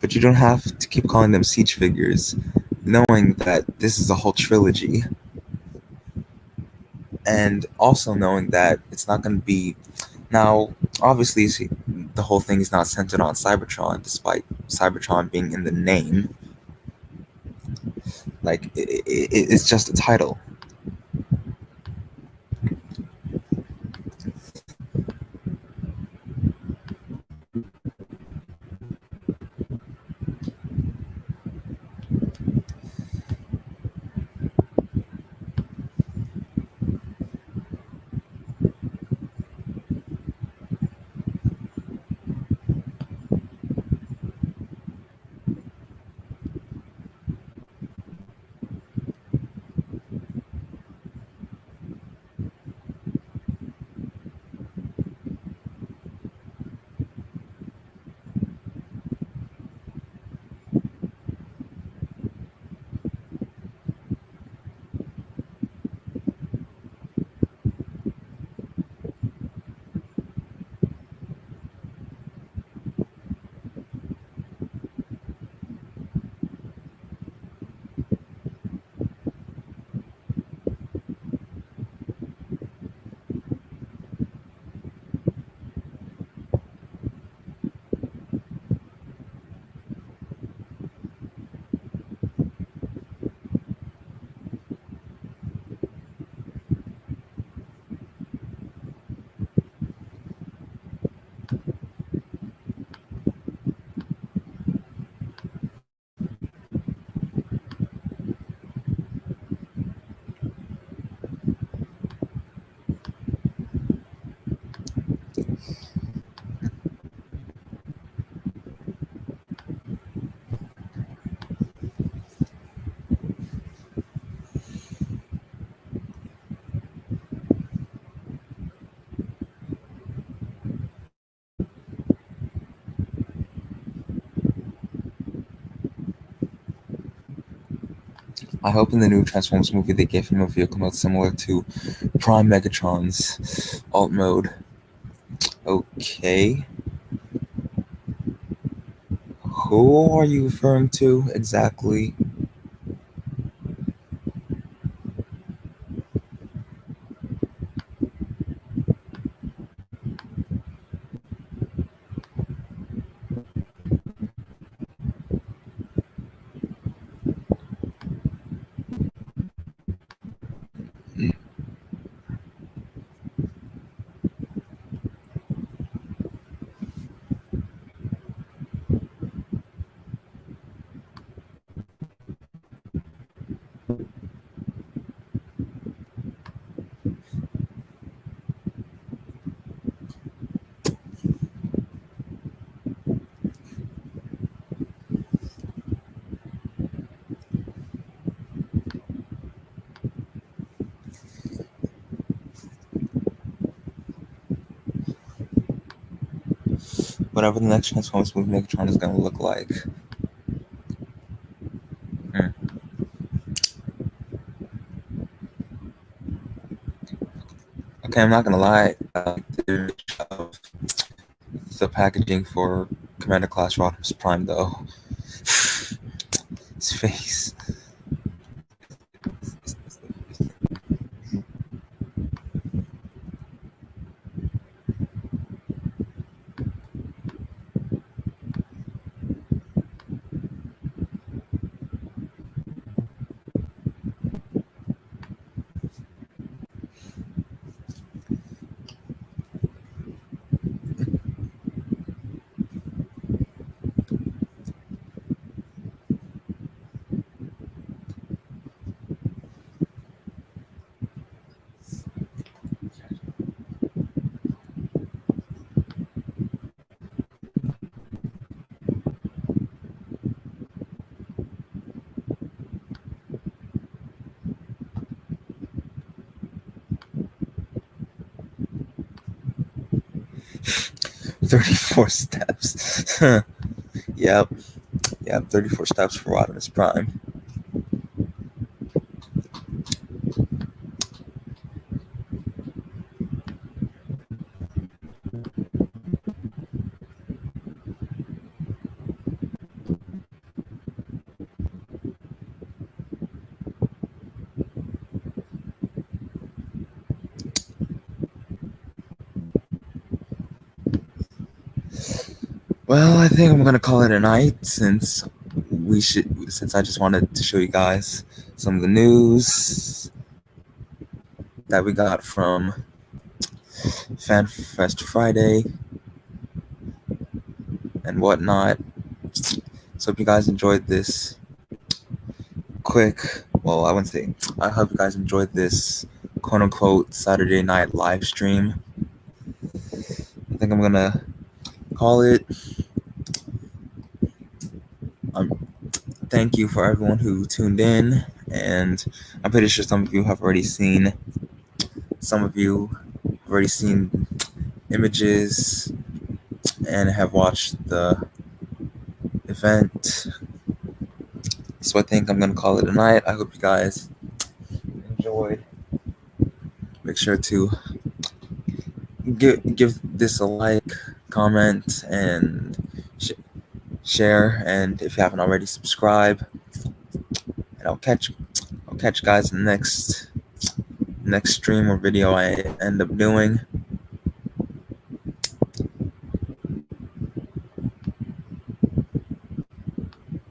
but you don't have to keep calling them Siege figures, knowing that this is a whole trilogy, and also knowing that it's not going to be. Now, obviously, the whole thing is not centered on Cybertron, despite Cybertron being in the name. Like, it's just a title. I hope in the new Transformers movie they give him a vehicle mode similar to Prime Megatron's alt mode. Okay. Who are you referring to exactly? Whatever the next Transformers movie Megatron is gonna look like. Okay, I'm not gonna lie. The image of the packaging for Commander Class Rodimus Prime, though. His face. "34 steps." Yep. 34 steps for Rodimus Prime. Well, I think I'm gonna call it a night since I just wanted to show you guys some of the news that we got from FanFest Friday and whatnot. So hope you guys enjoyed this I wouldn't say, I hope you guys enjoyed this quote unquote Saturday night live stream. I think I'm gonna call it. Thank you for everyone who tuned in, and I'm pretty sure some of you have already seen images and have watched the event. So I think I'm gonna call it a night. I hope you guys enjoyed. Make sure to give this a like, comment, and share. And if you haven't already, subscribe. And I'll catch you guys in the next stream or video I end up doing.